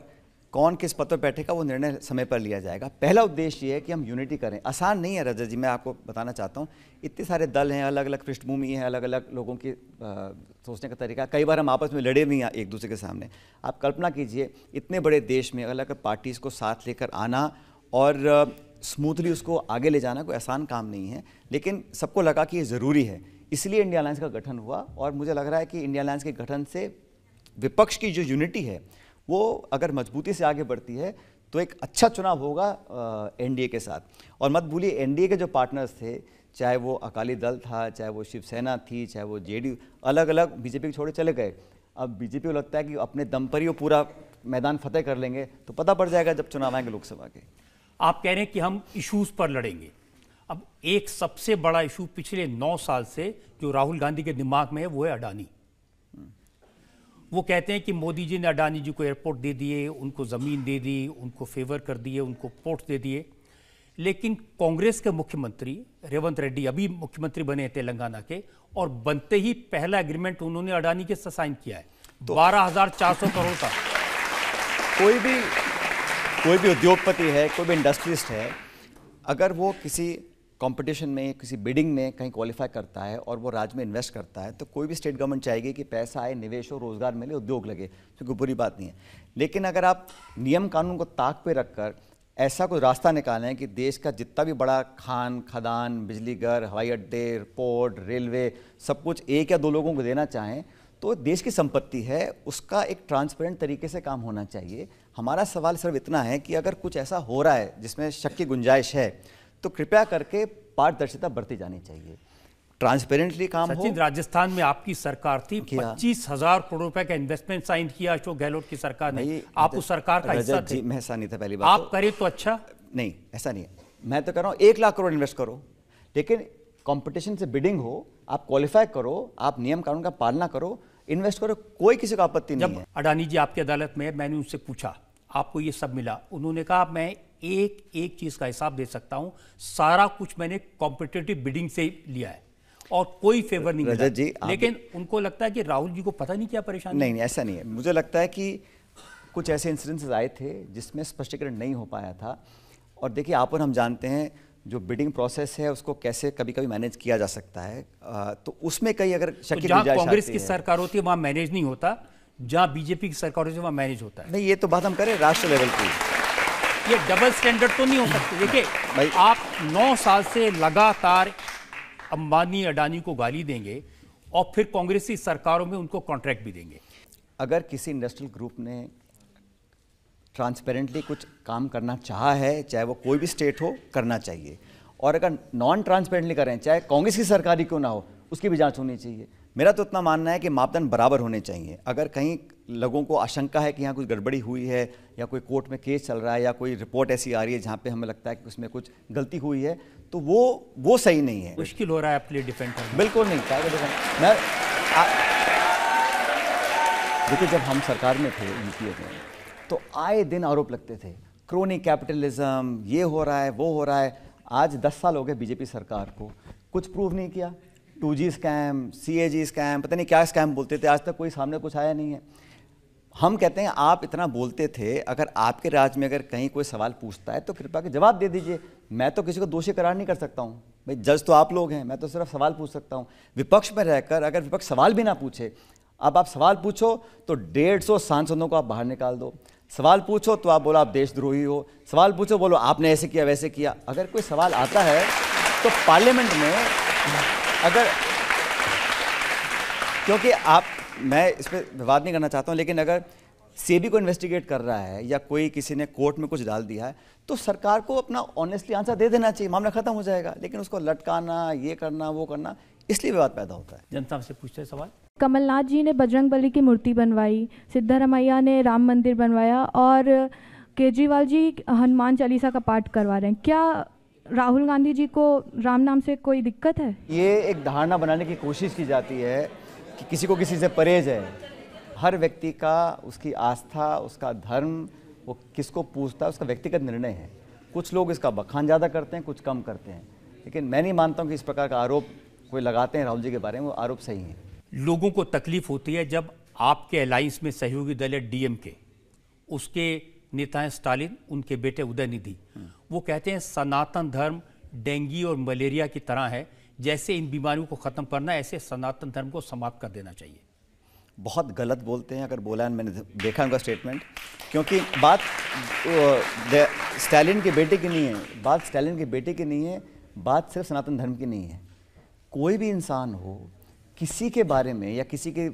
कौन किस पद पर बैठेगा वो निर्णय समय पर लिया जाएगा। पहला उद्देश्य ये है कि हम यूनिटी करें। आसान नहीं है रजत जी, मैं आपको बताना चाहता हूँ, इतने सारे दल हैं, अलग अलग पृष्ठभूमि है, अलग अलग लोगों की सोचने का तरीका। कई बार हम आपस में लड़े भी हैं एक दूसरे के सामने। आप कल्पना कीजिए, इतने बड़े देश में अलग अलग पार्टीज़ को साथ लेकर आना और स्मूथली उसको आगे ले जाना कोई आसान काम नहीं है, लेकिन सबको लगा कि ये ज़रूरी है, इसलिए इंडिया अलायंस का गठन हुआ। और मुझे लग रहा है कि इंडिया अलायंस के गठन से विपक्ष की जो यूनिटी है वो अगर मजबूती से आगे बढ़ती है तो एक अच्छा चुनाव होगा एनडीए के साथ। और मत भूलिए एनडीए के जो पार्टनर्स थे, चाहे वो अकाली दल था, चाहे वो शिवसेना थी, चाहे वो जेडीयू, अलग अलग बीजेपी के छोड़े चले गए। अब बीजेपी को लगता है कि अपने दम पर ही वो पूरा मैदान फतेह कर लेंगे, तो पता पड़ जाएगा जब चुनाव आएंगे लोकसभा के। आप कह रहे हैं कि हम इश्यूज पर लड़ेंगे। अब एक सबसे बड़ा इशू पिछले 9 साल से जो राहुल गांधी के दिमाग में है वो है अडानी। वो कहते हैं कि मोदी जी ने अडानी जी को एयरपोर्ट दे दिए, उनको ज़मीन दे दी, उनको फेवर कर दिए, उनको पोर्ट दे दिए। लेकिन कांग्रेस के मुख्यमंत्री रेवंत रेड्डी अभी मुख्यमंत्री बने तेलंगाना के, और बनते ही पहला एग्रीमेंट उन्होंने अडानी के साथ साइन किया है 12,400 करोड़ का। कोई भी उद्योगपति है, कोई भी इंडस्ट्रियलिस्ट है, अगर वो किसी कंपटीशन में, किसी बिडिंग में कहीं क्वालिफाई करता है और वो राज्य में इन्वेस्ट करता है, तो कोई भी स्टेट गवर्नमेंट चाहेगी कि पैसा आए, निवेश हो, रोजगार मिले, उद्योग लगे, तो कोई बुरी बात नहीं है। लेकिन अगर आप नियम कानून को ताक पे रखकर ऐसा कोई रास्ता निकालें कि देश का जितना भी बड़ा खान, खदान, बिजली घर, हवाई अड्डे, एयरपोर्ट, रेलवे, सब कुछ एक या दो लोगों को देना चाहें, तो देश की संपत्ति है, उसका एक ट्रांसपेरेंट तरीके से काम होना चाहिए। हमारा सवाल सिर्फ इतना है कि अगर कुछ ऐसा हो रहा है जिसमें शक की गुंजाइश है, तो कृपया करके पारदर्शिता बरती जानी चाहिए, ट्रांसपेरेंटली काम हो। सचिन, राजस्थान में आपकी सरकार थी, 25,000 करोड़ रुपए का इन्वेस्टमेंट साइन किया अशोक गहलोत की सरकार ने। आप उस सरकार का हिस्सा थे। मैं ऐसा नहीं था, पहली बात आप करें तो अच्छा नहीं, ऐसा नहीं है। मैं तो कह रहा हूँ 1 लाख करोड़ इन्वेस्ट करो, लेकिन कंपटीशन से बिडिंग हो, आप क्वालिफाई करो, आप नियम कानून का पालना करो, इन्वेस्ट करो, कोई किसी को आपत्ति नहीं है। जब अडानी जी आपकी अदालत में, मैंने उनसे पूछा आपको ये सब मिला, उन्होंने कहा मैं एक चीज का हिसाब दे सकता हूं, सारा कुछ मैंने कॉम्पिटिटिव बिडिंग से लिया है और कोई फेवर नहीं मिला। जी, लेकिन उनको लगता है कि राहुल जी को पता नहीं क्या परेशानी। नहीं, ऐसा नहीं है। मुझे लगता है कि कुछ ऐसे इंसिडेंसेस आए थे जिसमें स्पष्टीकरण नहीं हो पाया था। और देखिए, आप और हम जानते हैं जो बिडिंग प्रोसेस है उसको कैसे कभी कभी मैनेज किया जा सकता है, तो उसमें कई अगर शक की गुंजाइश कांग्रेस की सरकार होती है वहां मैनेज नहीं होता, जहां बीजेपी की सरकार होती है वहां मैनेज होता है। नहीं, ये तो बात हम करें राष्ट्र लेवल की, ये डबल स्टैंडर्ड तो नहीं हो सकती। देखिए, आप 9 साल से लगातार अंबानी अडानी को गाली देंगे और फिर कांग्रेसी सरकारों में उनको कॉन्ट्रैक्ट भी देंगे। अगर किसी इंडस्ट्रियल ग्रुप ने ट्रांसपेरेंटली कुछ काम करना चाहा है, चाहे वो कोई भी स्टेट हो, करना चाहिए। और अगर नॉन ट्रांसपेरेंटली करें, चाहे कांग्रेस की सरकार ही क्यों ना हो, उसकी भी जांच होनी चाहिए। मेरा तो इतना मानना है कि मापदंड बराबर होने चाहिए। अगर कहीं लोगों को आशंका है कि यहाँ कुछ गड़बड़ी हुई है, या कोई कोर्ट में केस चल रहा है, या कोई रिपोर्ट ऐसी आ रही है जहाँ पे हमें लगता है कि उसमें कुछ गलती हुई है, तो वो सही नहीं है। मुश्किल हो रहा है अपने डिफेंड करना। बिल्कुल नहीं, मैं देखिए, जब हम सरकार में थे यूपीए में, तो आए दिन आरोप लगते थे, क्रोनी कैपिटलिज्म, ये हो रहा है, वो हो रहा है। आज 10 साल हो गए बीजेपी सरकार को, कुछ प्रूव नहीं किया। 2G स्कैम, CAG स्कैम, पता नहीं क्या स्कैम बोलते थे, आज तक कोई सामने कुछ आया नहीं है। हम कहते हैं आप इतना बोलते थे, अगर आपके राज्य में अगर कहीं कोई सवाल पूछता है तो कृपया के जवाब दे दीजिए। मैं तो किसी को दोषी करार नहीं कर सकता हूँ भाई, जज तो आप लोग हैं, मैं तो सिर्फ सवाल पूछ सकता हूँ। विपक्ष में रहकर अगर विपक्ष सवाल भी ना पूछे, अब आप सवाल पूछो तो 150 सांसदों को आप बाहर निकाल दो, सवाल पूछो तो आप बोलो आप देशद्रोही हो, सवाल पूछो बोलो आपने ऐसे किया वैसे किया। अगर कोई सवाल आता है तो पार्लियामेंट में अगर, क्योंकि मैं इस पर विवाद नहीं करना चाहता हूं, लेकिन अगर सेबी को इन्वेस्टिगेट कर रहा है या कोई किसी ने कोर्ट में कुछ डाल दिया है, तो सरकार को अपना ऑनेस्टली आंसर दे देना चाहिए, मामला खत्म हो जाएगा। लेकिन उसको लटकाना, ये करना, वो करना, इसलिए विवाद पैदा होता है। जनता से पूछते हैं सवाल। कमलनाथ जी ने बजरंगबली की मूर्ति बनवाई, सिद्धारमैया ने राम मंदिर बनवाया और केजरीवाल जी हनुमान चालीसा का पाठ करवा रहे हैं। क्या राहुल गांधी जी को राम नाम से कोई दिक्कत है? ये एक धारणा बनाने की कोशिश की जाती है कि किसी को किसी से परहेज है। हर व्यक्ति का, उसकी आस्था, उसका धर्म, वो किसको पूछता है, उसका व्यक्तिगत निर्णय है। कुछ लोग इसका बखान ज़्यादा करते हैं, कुछ कम करते हैं, लेकिन मैं नहीं मानता हूँ कि इस प्रकार का आरोप कोई लगाते हैं राहुल जी के बारे में, वो आरोप सही है। लोगों को तकलीफ होती है जब आपके अलायंस में सहयोगी दल है DMK, उसके नेता हैं स्टालिन, उनके बेटे उदयनिधि, वो कहते हैं सनातन धर्म डेंगू और मलेरिया की तरह है, जैसे इन बीमारियों को ख़त्म करना है, ऐसे सनातन धर्म को समाप्त कर देना चाहिए। बहुत गलत बोलते हैं, अगर बोला है, मैंने देखा उनका स्टेटमेंट, क्योंकि बात स्टालिन के बेटे की नहीं है, बात स्टालिन के बेटे की नहीं है, बात सिर्फ सनातन धर्म की नहीं है। कोई भी इंसान हो, किसी के बारे में या किसी के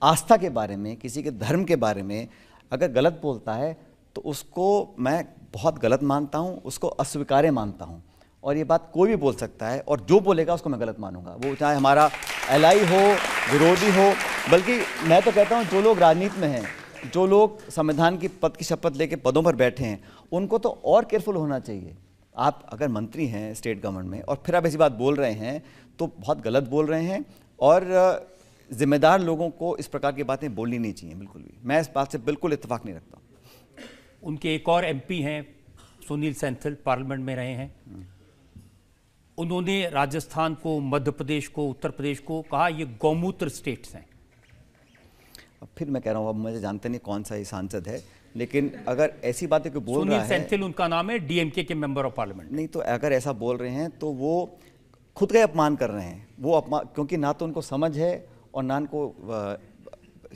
आस्था के बारे में, किसी के धर्म के बारे में अगर गलत बोलता है तो उसको मैं बहुत गलत मानता हूँ, उसको अस्वीकार्य मानता हूँ, और ये बात कोई भी बोल सकता है, और जो बोलेगा उसको मैं गलत मानूंगा, वो चाहे हमारा एलाई हो, विरोधी हो। बल्कि मैं तो कहता हूँ जो लोग राजनीति में हैं, जो लोग संविधान की पद की शपथ लेके पदों पर बैठे हैं, उनको तो और केयरफुल होना चाहिए। आप अगर मंत्री हैं स्टेट गवर्नमेंट में और फिर आप ऐसी बात बोल रहे हैं तो बहुत गलत बोल रहे हैं, और जिम्मेदार लोगों को इस प्रकार की बातें बोलनी नहीं चाहिए बिल्कुल भी। मैं इस बात से बिल्कुल इत्तेफाक नहीं रखता। उनके एक और एमपी हैं सुनील सेंथिल, पार्लियामेंट में रहे हैं। उन्होंने राजस्थान को, मध्य प्रदेश को, उत्तर प्रदेश को कहा ये गौमूत्र स्टेट्स हैं। अब फिर मैं कह रहा हूँ, अब मुझे जानते नहीं कौन सा ये सांसद है, लेकिन अगर ऐसी बातें कोई बोल रहा है, सुनील सेंथिल उनका नाम है, डीएमके के मेंबर ऑफ पार्लियामेंट। नहीं तो अगर ऐसा बोल रहे हैं तो वो खुद का अपमान कर रहे हैं। वो अपमान, क्योंकि ना तो उनको समझ है और ना उनको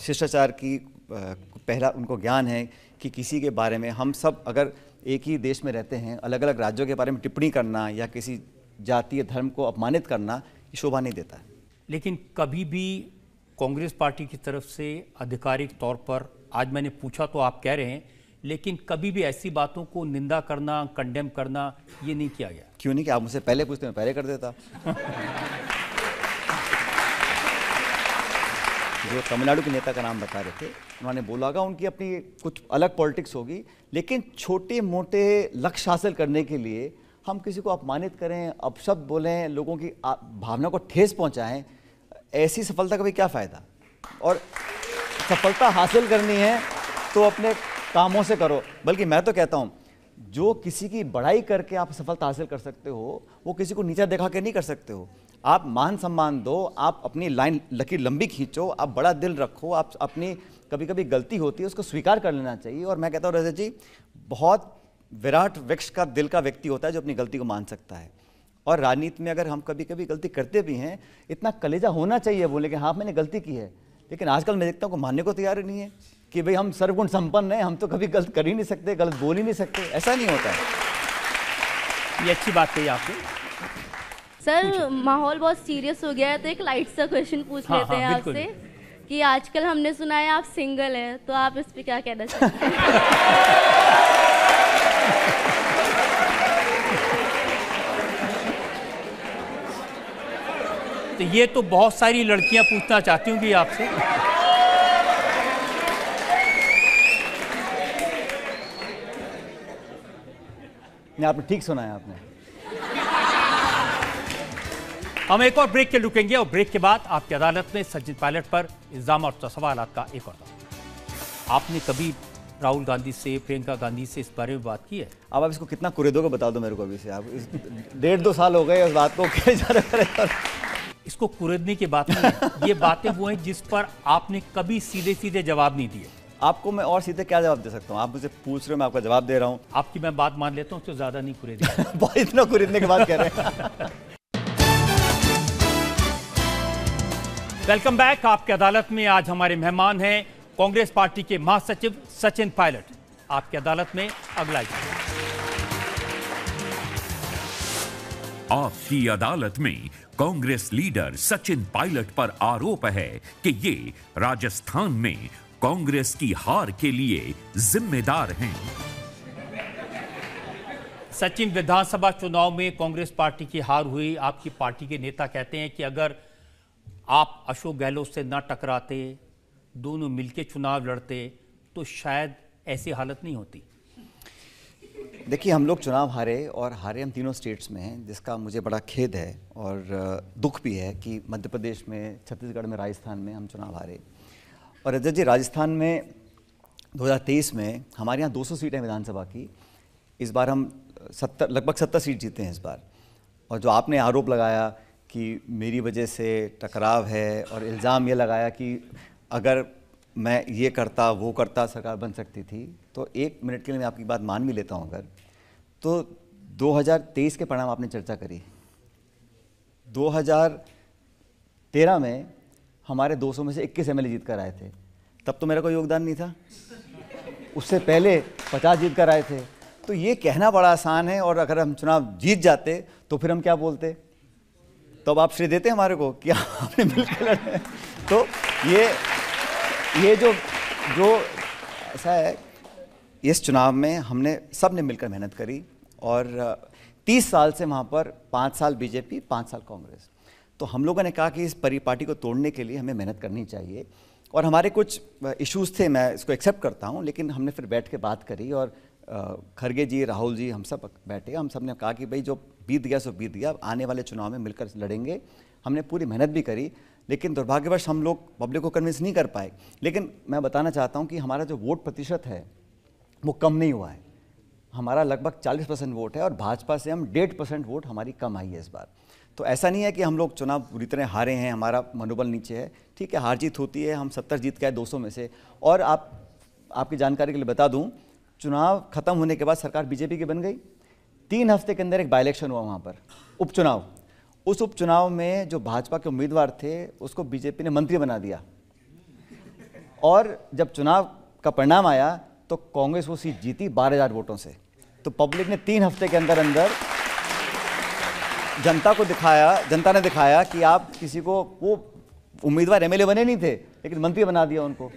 शिष्टाचार की पहला उनको ज्ञान है कि किसी के बारे में, हम सब अगर एक ही देश में रहते हैं, अलग अलग राज्यों के बारे में टिप्पणी करना या किसी जातीय धर्म को अपमानित करना ये शोभा नहीं देता है। लेकिन कभी भी कांग्रेस पार्टी की तरफ से आधिकारिक तौर पर, आज मैंने पूछा तो आप कह रहे हैं, लेकिन कभी भी ऐसी बातों को निंदा करना, कंडेम करना ये नहीं किया गया। क्यों नहीं? कि आप मुझसे पहले पूछते, मैं पहले कर देता। जो तमिलनाडु के नेता का नाम बता रहे थे, उन्होंने बोला होगा उनकी अपनी कुछ अलग पॉलिटिक्स होगी, लेकिन छोटे मोटे लक्ष्य हासिल करने के लिए हम किसी को अपमानित करें, अपशब्द बोलें, लोगों की भावना को ठेस पहुंचाएं, ऐसी सफलता का भी क्या फ़ायदा? और सफलता हासिल करनी है तो अपने कामों से करो। बल्कि मैं तो कहता हूँ, जो किसी की बड़ाई करके आप सफलता हासिल कर सकते हो, वो किसी को नीचा दिखा के नहीं कर सकते हो। आप मान सम्मान दो, आप अपनी लाइन लकीर लंबी खींचो, आप बड़ा दिल रखो, आप अपनी कभी कभी गलती होती है उसको स्वीकार कर लेना चाहिए। और मैं कहता हूँ रजत जी, बहुत विराट वृक्ष का दिल का व्यक्ति होता है जो अपनी गलती को मान सकता है। और राजनीति में अगर हम कभी कभी गलती करते भी हैं, इतना कलेजा होना चाहिए बोले कि हाँ मैंने गलती की है। लेकिन आजकल मैं देखता हूँ कि मानने को तैयार ही नहीं है कि भाई हम सर्वगुण संपन्न हैं, हम तो कभी गलत कर ही नहीं सकते, गलत बोल ही नहीं सकते। ऐसा नहीं होता है। ये अच्छी बात कही आपने। सर, माहौल बहुत सीरियस हो गया है तो एक लाइट सा क्वेश्चन पूछ लेते हैं आपसे कि आजकल हमने सुना है आप सिंगल हैं, तो आप इस पे क्या कहना चाहते हैं? तो ये तो बहुत सारी लड़कियां पूछना चाहती होंगी आपसे। नहीं, आपने ठीक सुना है आपने। हम एक और ब्रेक के रुकेंगे और ब्रेक के बाद आपकी अदालत में सचिन पायलट पर इल्जाम और सवाल का एक और दौर। आपने कभी राहुल गांधी से, प्रियंका गांधी से इस बारे में बात की है? अब आप इसको कितना कुरेदोगे बता दो मेरे को अभी से। आप 1.5-2 साल हो गए उस बात को क्या जा रहा है? इसको कुरेदने की बात नहीं है। ये बातें वो हैं जिस पर आपने कभी सीधे सीधे जवाब नहीं दिए। आपको मैं और सीधे क्या जवाब दे सकता हूँ? आप मुझे पूछ रहे हो, मैं आपका जवाब दे रहा हूँ। आपकी मैं बात मान लेता हूँ, तो ज्यादा नहीं कुरेदे। बहुत इतना कुरेदने की बात कह रहे हैं। Welcome back. आपकी अदालत में आज हमारे मेहमान हैं कांग्रेस पार्टी के महासचिव सचिन पायलट। आपकी अदालत में अगला आपकी अदालत में कांग्रेस लीडर सचिन पायलट पर आरोप है कि ये राजस्थान में कांग्रेस की हार के लिए जिम्मेदार हैं। सचिन, विधानसभा चुनाव में कांग्रेस पार्टी की हार हुई। आपकी पार्टी के नेता कहते हैं कि अगर आप अशोक गहलोत से न टकराते, दोनों मिलकर चुनाव लड़ते, तो शायद ऐसी हालत नहीं होती। देखिए, हम लोग चुनाव हारे, और हारे हम तीनों स्टेट्स में हैं, जिसका मुझे बड़ा खेद है और दुख भी है कि मध्य प्रदेश में, छत्तीसगढ़ में, राजस्थान में हम चुनाव हारे। और रजत जी, राजस्थान में 2023 में हमारे यहाँ 200 सीटें विधानसभा की। इस बार हम लगभग 70 सीट जीते हैं इस बार। और जो आपने आरोप लगाया कि मेरी वजह से टकराव है, और इल्ज़ाम ये लगाया कि अगर मैं ये करता, वो करता, सरकार बन सकती थी, तो 1 मिनट के लिए मैं आपकी बात मान भी लेता हूँ अगर, तो 2023 के परिणाम आपने चर्चा करी। 2013 में हमारे 200 में से 21 एमएलए जीत कर आए थे, तब तो मेरा कोई योगदान नहीं था। उससे पहले 50 जीत कर आए थे। तो ये कहना बड़ा आसान है, और अगर हम चुनाव जीत जाते तो फिर हम क्या बोलते? तो अब आप श्रेय देते हमारे को कि आपने मिलकर लड़े। तो ये जो ऐसा है, इस चुनाव में हमने सब ने मिलकर मेहनत करी और 30 साल से वहाँ पर 5 साल बीजेपी, 5 साल कांग्रेस। तो हम लोगों ने कहा कि इस पार्टी को तोड़ने के लिए हमें मेहनत करनी चाहिए और हमारे कुछ इश्यूज़ थे, मैं इसको एक्सेप्ट करता हूँ, लेकिन हमने फिर बैठ के बात करी और खड़गे जी, राहुल जी, हम सब बैठे, हम सब ने कहा कि भाई जो बीत गया सो बीत गया, आने वाले चुनाव में मिलकर लड़ेंगे। हमने पूरी मेहनत भी करी, लेकिन दुर्भाग्यवश हम लोग पब्लिक को कन्विंस नहीं कर पाए। लेकिन मैं बताना चाहता हूँ कि हमारा जो वोट प्रतिशत है वो कम नहीं हुआ है, हमारा लगभग 40% वोट है और भाजपा से हम 1.5% वोट हमारी कम आई है इस बार। तो ऐसा नहीं है कि हम लोग चुनाव पूरी तरह हारे हैं, हमारा मनोबल नीचे है। ठीक है, हार जीत होती है, हम 70 जीत गए 200 में से। और आपकी जानकारी के लिए बता दूं, चुनाव खत्म होने के बाद सरकार बीजेपी की बन गई। 3 हफ्ते के अंदर एक बाई इलेक्शन हुआ वहाँ पर, उपचुनाव। उस उपचुनाव में जो भाजपा के उम्मीदवार थे उसको बीजेपी ने मंत्री बना दिया और जब चुनाव का परिणाम आया तो कांग्रेस वो सीट जीती 12,000 वोटों से। तो पब्लिक ने 3 हफ्ते के अंदर अंदर जनता ने दिखाया कि आप किसी को, वो उम्मीदवार एमएलए बने नहीं थे लेकिन मंत्री बना दिया उनको,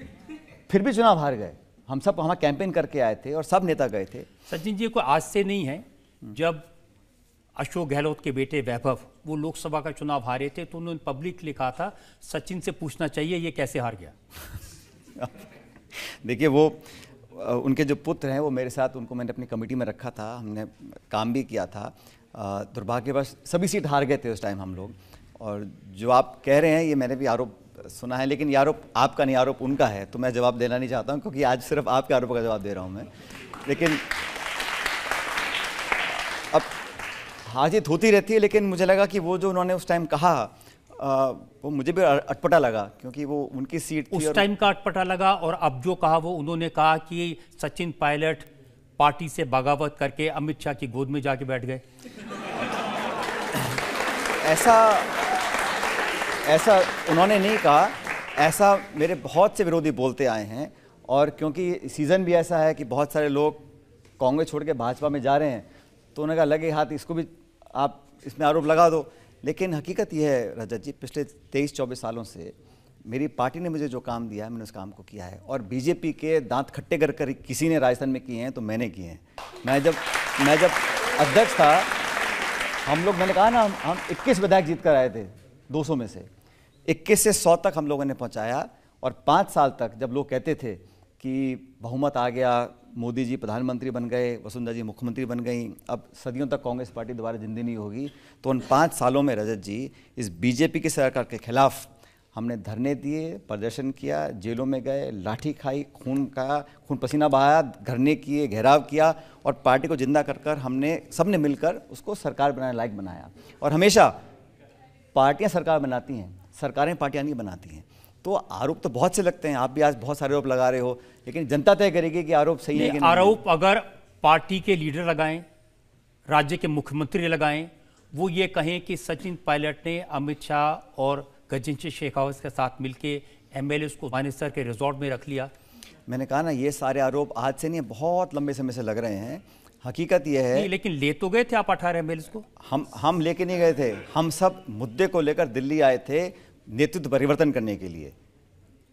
फिर भी चुनाव हार गए। हम सब वहाँ कैंपेन करके आए थे और सब नेता गए थे। सचिन जी, कोई आज से नहीं है, जब अशोक गहलोत के बेटे वैभव वो लोकसभा का चुनाव हारे थे तो उन्होंने पब्लिक लिखा था सचिन से पूछना चाहिए ये कैसे हार गया। देखिए, वो उनके जो पुत्र हैं वो मेरे साथ, उनको मैंने अपनी कमेटी में रखा था, हमने काम भी किया था। दुर्भाग्यवश सभी सीट हार गए थे उस टाइम हम लोग। और जो आप कह रहे हैं ये मैंने भी आरोप सुना है, लेकिन ये आरोप आपका नहीं, आरोप उनका है, तो मैं जवाब देना नहीं चाहता हूँ क्योंकि आज सिर्फ आपके आरोप का जवाब दे रहा हूँ मैं। लेकिन अब हार जीत होती रहती है, लेकिन मुझे लगा कि वो जो उन्होंने उस टाइम कहा वो मुझे भी अटपटा लगा क्योंकि वो उनकी सीट थी। उस टाइम का अटपटा लगा और अब जो कहा वो उन्होंने कहा कि सचिन पायलट पार्टी से बगावत करके अमित शाह की गोद में जाके बैठ गए। ऐसा उन्होंने नहीं कहा, ऐसा मेरे बहुत से विरोधी बोलते आए हैं। और क्योंकि सीज़न भी ऐसा है कि बहुत सारे लोग कांग्रेस छोड़ के भाजपा में जा रहे हैं तो उन्होंने कहा लगे हाथ इसको भी आप इसमें आरोप लगा दो। लेकिन हकीकत यह है रजत जी, पिछले 23-24 सालों से मेरी पार्टी ने मुझे जो काम दिया है मैंने उस काम को किया है। और बीजेपी के दांत खट्टे कर किसी ने राजस्थान में किए हैं तो मैंने किए हैं। मैं जब अध्यक्ष था, मैंने कहा ना, हम 21 विधायक जीत कर आए थे 200 में से, 21 से 100 तक हम लोगों ने पहुंचाया। और 5 साल तक जब लोग कहते थे कि बहुमत आ गया, मोदी जी प्रधानमंत्री बन गए, वसुंधरा जी मुख्यमंत्री बन गई, अब सदियों तक कांग्रेस पार्टी दोबारा जिंदी नहीं होगी, तो उन 5 सालों में रजत जी इस बीजेपी की सरकार के खिलाफ हमने धरने दिए, प्रदर्शन किया, जेलों में गए, लाठी खाई, खून पसीना बहाया, धरने किए, घेराव किया और पार्टी को जिंदा कर हमने सबने मिलकर उसको सरकार बनाने लायक बनाया। और हमेशा पार्टियां सरकार बनाती हैं, सरकारें पार्टियां नहीं बनाती हैं। तो आरोप तो बहुत से लगते हैं, आप भी आज बहुत सारे आरोप लगा रहे हो, लेकिन जनता तय करेगी कि आरोप सही है कि नहीं। आरोप अगर पार्टी के लीडर लगाएं, राज्य के मुख्यमंत्री लगाएं, वो ये कहें कि सचिन पायलट ने अमित शाह और गजेंद्र शेखावत के साथ मिलके एमएलए को मानेसर के रिजॉर्ट में रख लिया। मैंने कहा ना, ये सारे आरोप आज से नहीं, बहुत लंबे समय से लग रहे हैं। हकीकत यह है, लेकिन ले तो गए थे आप 18 एमएलए को। हम लेके नहीं गए थे, हम सब मुद्दे को लेकर दिल्ली आए थे नेतृत्व परिवर्तन करने के लिए।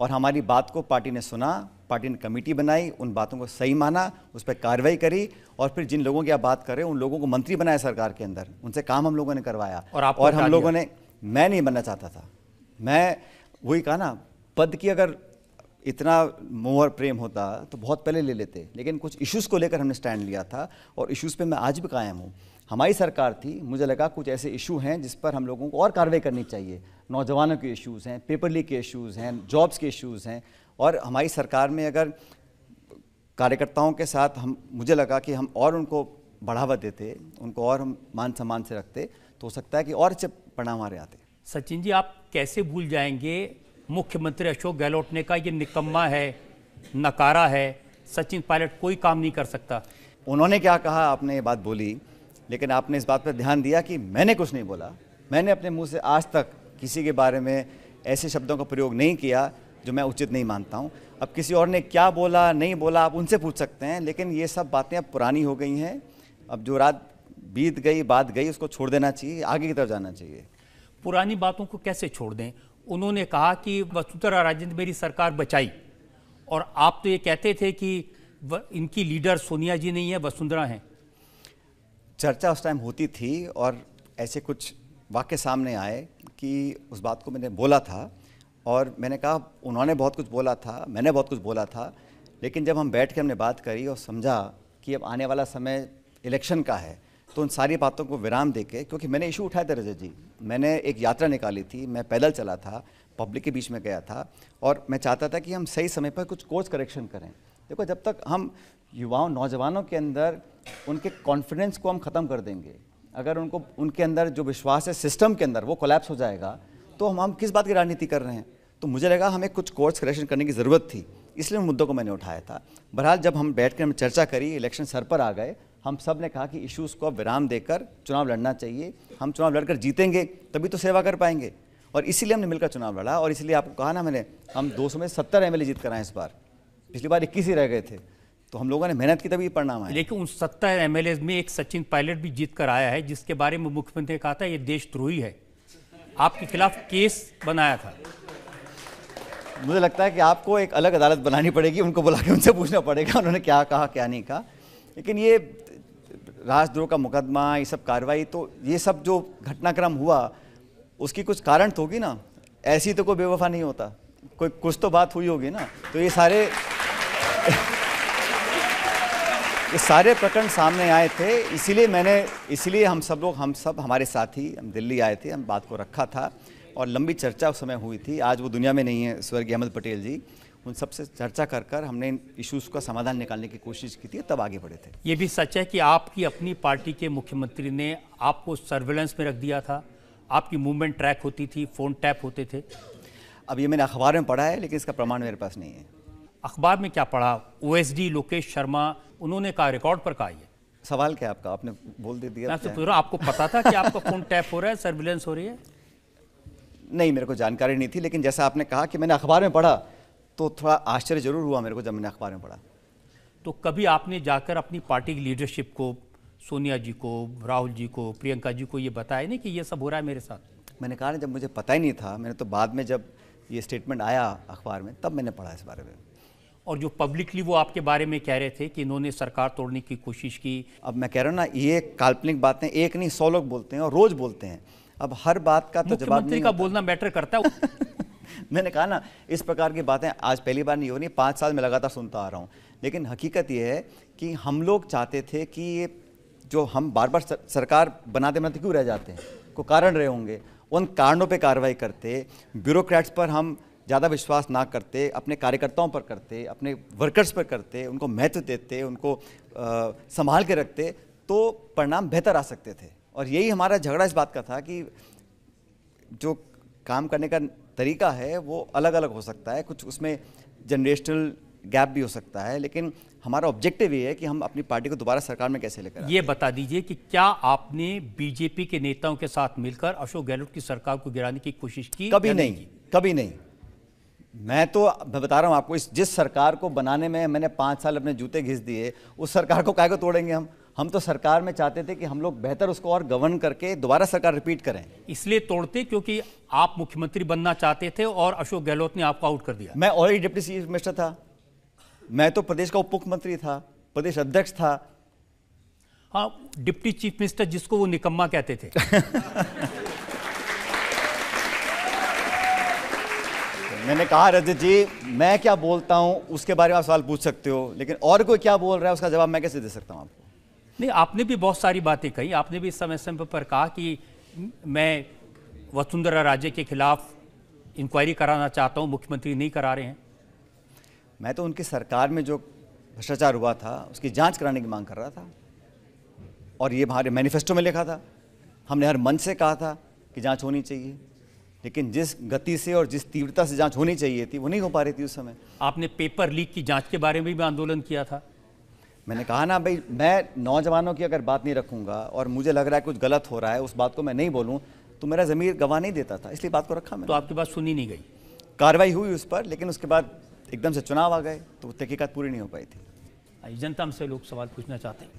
और हमारी बात को पार्टी ने सुना, पार्टी ने कमेटी बनाई, उन बातों को सही माना, उस पर कार्रवाई करी और फिर जिन लोगों की आप बात कर रहे हैं उन लोगों को मंत्री बनाया सरकार के अंदर, उनसे काम हम लोगों ने करवाया। और हम लोगों ने, मैं नहीं बनना चाहता था, मैं वही कहा ना, पद की अगर इतना मोह और प्रेम होता तो बहुत पहले ले लेते, लेकिन कुछ इश्यूज़ को लेकर हमने स्टैंड लिया था और इश्यूज़ पे मैं आज भी कायम हूँ। हमारी सरकार थी, मुझे लगा कुछ ऐसे इशू हैं जिस पर हम लोगों को और कार्रवाई करनी चाहिए। नौजवानों के इश्यूज़ हैं, पेपर लीक के इश्यूज़ हैं, जॉब्स के इश्यूज़ हैं। और हमारी सरकार में अगर कार्यकर्ताओं के साथ मुझे लगा कि हम और उनको बढ़ावा देते, उनको और हम मान सम्मान से रखते, तो हो सकता है कि और अच्छे परिणाम हमारे आते। सचिन जी, आप कैसे भूल जाएंगे, मुख्यमंत्री अशोक गहलोत ने कहा ये निकम्मा है, नकारा है, सचिन पायलट कोई काम नहीं कर सकता। उन्होंने क्या कहा, आपने ये बात बोली, लेकिन आपने इस बात पर ध्यान दिया कि मैंने कुछ नहीं बोला। मैंने अपने मुंह से आज तक किसी के बारे में ऐसे शब्दों का प्रयोग नहीं किया जो मैं उचित नहीं मानता हूं। अब किसी और ने क्या बोला नहीं बोला आप उनसे पूछ सकते हैं, लेकिन ये सब बातें अब पुरानी हो गई हैं। अब जो रात बीत गई, बात गई, उसको छोड़ देना चाहिए, आगे की तरफ जाना चाहिए। पुरानी बातों को कैसे छोड़ दें? उन्होंने कहा कि वसुंधरा राजे ने मेरी सरकार बचाई और आप तो ये कहते थे कि इनकी लीडर सोनिया जी नहीं है, वसुंधरा हैं। चर्चा उस टाइम होती थी और ऐसे कुछ वाक्य सामने आए कि उस बात को मैंने बोला था और मैंने कहा उन्होंने बहुत कुछ बोला था, मैंने बहुत कुछ बोला था, लेकिन जब हम बैठ के हमने बात करी और समझा कि अब आने वाला समय इलेक्शन का है तो उन सारी बातों को विराम देके, क्योंकि मैंने इशू उठाए थे रजत जी, मैंने एक यात्रा निकाली थी, मैं पैदल चला था, पब्लिक के बीच में गया था और मैं चाहता था कि हम सही समय पर कुछ कोर्स करेक्शन करें। देखो, जब तक हम युवाओं नौजवानों के अंदर उनके कॉन्फिडेंस को हम ख़त्म कर देंगे, अगर उनको उनके अंदर जो विश्वास है सिस्टम के अंदर वो कोलैप्स हो जाएगा, तो हम किस बात की राजनीति कर रहे हैं। तो मुझे लगा हमें कुछ कोर्स करेक्शन करने की ज़रूरत थी, इसलिए उन मुद्दों को मैंने उठाया था। बहरहाल जब हम बैठ कर चर्चा करी, इलेक्शन सर पर आ गए, हम सब ने कहा कि इश्यूज़ को अब विराम देकर चुनाव लड़ना चाहिए, हम चुनाव लड़कर जीतेंगे तभी तो सेवा कर पाएंगे, और इसीलिए हमने मिलकर चुनाव लड़ा। और इसलिए आपको कहा ना मैंने, हम 200 में 70 MLA जीत कर आए इस बार, पिछली बार 21 ही रह गए थे, तो हम लोगों ने मेहनत की तभी परिणाम आया। लेकिन उन 70 MLA में एक सचिन पायलट भी जीत कर आया है, जिसके बारे में मुख्यमंत्री ने कहा था ये देशद्रोही है, आपके खिलाफ केस बनाया था। मुझे लगता है कि आपको एक अलग अदालत बनानी पड़ेगी, उनको बुला के उनसे पूछना पड़ेगा उन्होंने क्या कहा क्या नहीं कहा। लेकिन ये राजद्रोह का मुकदमा, ये सब कार्रवाई, तो ये सब जो घटनाक्रम हुआ उसकी कुछ कारण तो होगी ना, ऐसी तो कोई बेवफा नहीं होता, कोई कुछ तो बात हुई होगी ना। तो ये सारे प्रकरण सामने आए थे, इसीलिए हम सब हमारे साथी हम दिल्ली आए थे, हम बात को रखा था और लंबी चर्चा उस समय हुई थी। आज वो दुनिया में नहीं है, स्वर्गीय अहमद पटेल जी, उन सबसे चर्चा कर हमने इन इश्यूज़ का समाधान निकालने की कोशिश की थी, तब आगे बढ़े थे। ये भी सच है कि आपकी अपनी पार्टी के मुख्यमंत्री ने आपको सर्विलेंस में रख दिया था, आपकी मूवमेंट ट्रैक होती थी, फ़ोन टैप होते थे। अब ये मैंने अखबार में पढ़ा है, लेकिन इसका प्रमाण मेरे पास नहीं है। अखबार में क्या पढ़ा? OSD लोकेश शर्मा, उन्होंने कहा, रिकॉर्ड पर कहा। ये सवाल क्या आपका, आपने बोल दिया। मैं तो पूछ रहा हूं, आपको पता था कि आपका फ़ोन टैप हो रहा है, सर्विलेंस हो रही है? नहीं, मेरे को जानकारी नहीं थी, लेकिन जैसा आपने कहा कि मैंने अखबार में पढ़ा, तो थोड़ा आश्चर्य जरूर हुआ मेरे को जब मैंने अखबार में पढ़ा। तो कभी आपने जाकर अपनी पार्टी की लीडरशिप को, सोनिया जी को, राहुल जी को, प्रियंका जी को ये बताया नहीं कि ये सब हो रहा है मेरे साथ? मैंने कहा ना, जब मुझे पता ही नहीं था, मैंने तो बाद में जब ये स्टेटमेंट आया अखबार में तब मैंने पढ़ा इस बारे में। और जो पब्लिकली वो आपके बारे में कह रहे थे कि इन्होंने सरकार तोड़ने की कोशिश की। अब मैं कह रहा हूँ ना, ये काल्पनिक बातें एक नहीं 100 लोग बोलते हैं और रोज बोलते हैं। अब हर बात का तो जवाब नहीं, मुख्यमंत्री का बोलना मैटर करता है। मैंने कहा ना, इस प्रकार की बातें आज पहली बार नहीं हो रही, 5 साल में लगातार सुनता आ रहा हूँ। लेकिन हकीकत ये है कि हम लोग चाहते थे कि ये जो हम बार बार सरकार बनाते बनाते क्यों रह जाते हैं, कोई कारण रहे होंगे, उन कारणों पे कार्रवाई करते, ब्यूरोक्रेट्स पर हम ज़्यादा विश्वास ना करते, अपने कार्यकर्ताओं पर करते, अपने वर्कर्स पर करते, उनको महत्व देते, उनको संभाल के रखते, तो परिणाम बेहतर आ सकते थे। और यही हमारा झगड़ा इस बात का था कि जो काम करने का तरीका है वो अलग अलग हो सकता है, कुछ उसमें जनरेशनल गैप भी हो सकता है, लेकिन हमारा ऑब्जेक्टिव ये है कि हम अपनी पार्टी को दोबारा सरकार में कैसे लेकर आए। ये बता दीजिए कि क्या आपने बीजेपी के नेताओं के साथ मिलकर अशोक गहलोत की सरकार को गिराने की कोशिश की? कभी नहीं, कभी नहीं। मैं बता रहा हूँ आपको, जिस सरकार को बनाने में मैंने 5 साल अपने जूते घिस दिए, उस सरकार को काहे को तोड़ेंगे हम तो सरकार में चाहते थे कि हम लोग बेहतर उसको और गवर्न करके दोबारा सरकार रिपीट करें। इसलिए तोड़ते क्योंकि आप मुख्यमंत्री बनना चाहते थे और अशोक गहलोत ने आपको आउट कर दिया। मैं ऑलरेडी डिप्टी चीफ मिनिस्टर था, मैं तो प्रदेश का उप मुख्यमंत्री था, प्रदेश अध्यक्ष था। हाँ, डिप्टी चीफ मिनिस्टर जिसको वो निकम्मा कहते थे। मैंने कहा, रजत जी, मैं क्या बोलता हूं उसके बारे में आप सवाल पूछ सकते हो, लेकिन और कोई क्या बोल रहा है उसका जवाब मैं कैसे दे सकता हूं आपको? नहीं, आपने भी बहुत सारी बातें कही, आपने भी समय समय पर कहा कि मैं वसुंधरा राजे के खिलाफ इंक्वायरी कराना चाहता हूं, मुख्यमंत्री नहीं करा रहे हैं। मैं तो उनकी सरकार में जो भ्रष्टाचार हुआ था उसकी जांच कराने की मांग कर रहा था, और ये हमारे मैनिफेस्टो में लिखा था, हमने हर मंच से कहा था कि जांच होनी चाहिए, लेकिन जिस गति से और जिस तीव्रता से जांच होनी चाहिए थी वो नहीं हो पा रही थी उस समय। आपने पेपर लीक की जांच के बारे में भी आंदोलन किया था। मैंने कहा ना भाई, मैं नौजवानों की अगर बात नहीं रखूंगा और मुझे लग रहा है कुछ गलत हो रहा है, उस बात को मैं नहीं बोलूं तो मेरा ज़मीर गवाह नहीं देता था, इसलिए बात को रखा मैंने। तो आपकी बात सुनी नहीं गई? कार्रवाई हुई उस पर, लेकिन उसके बाद एकदम से चुनाव आ गए तो तहकीकात पूरी नहीं हो पाई थी। जनता हमसे लोग सवाल पूछना चाहते हैं।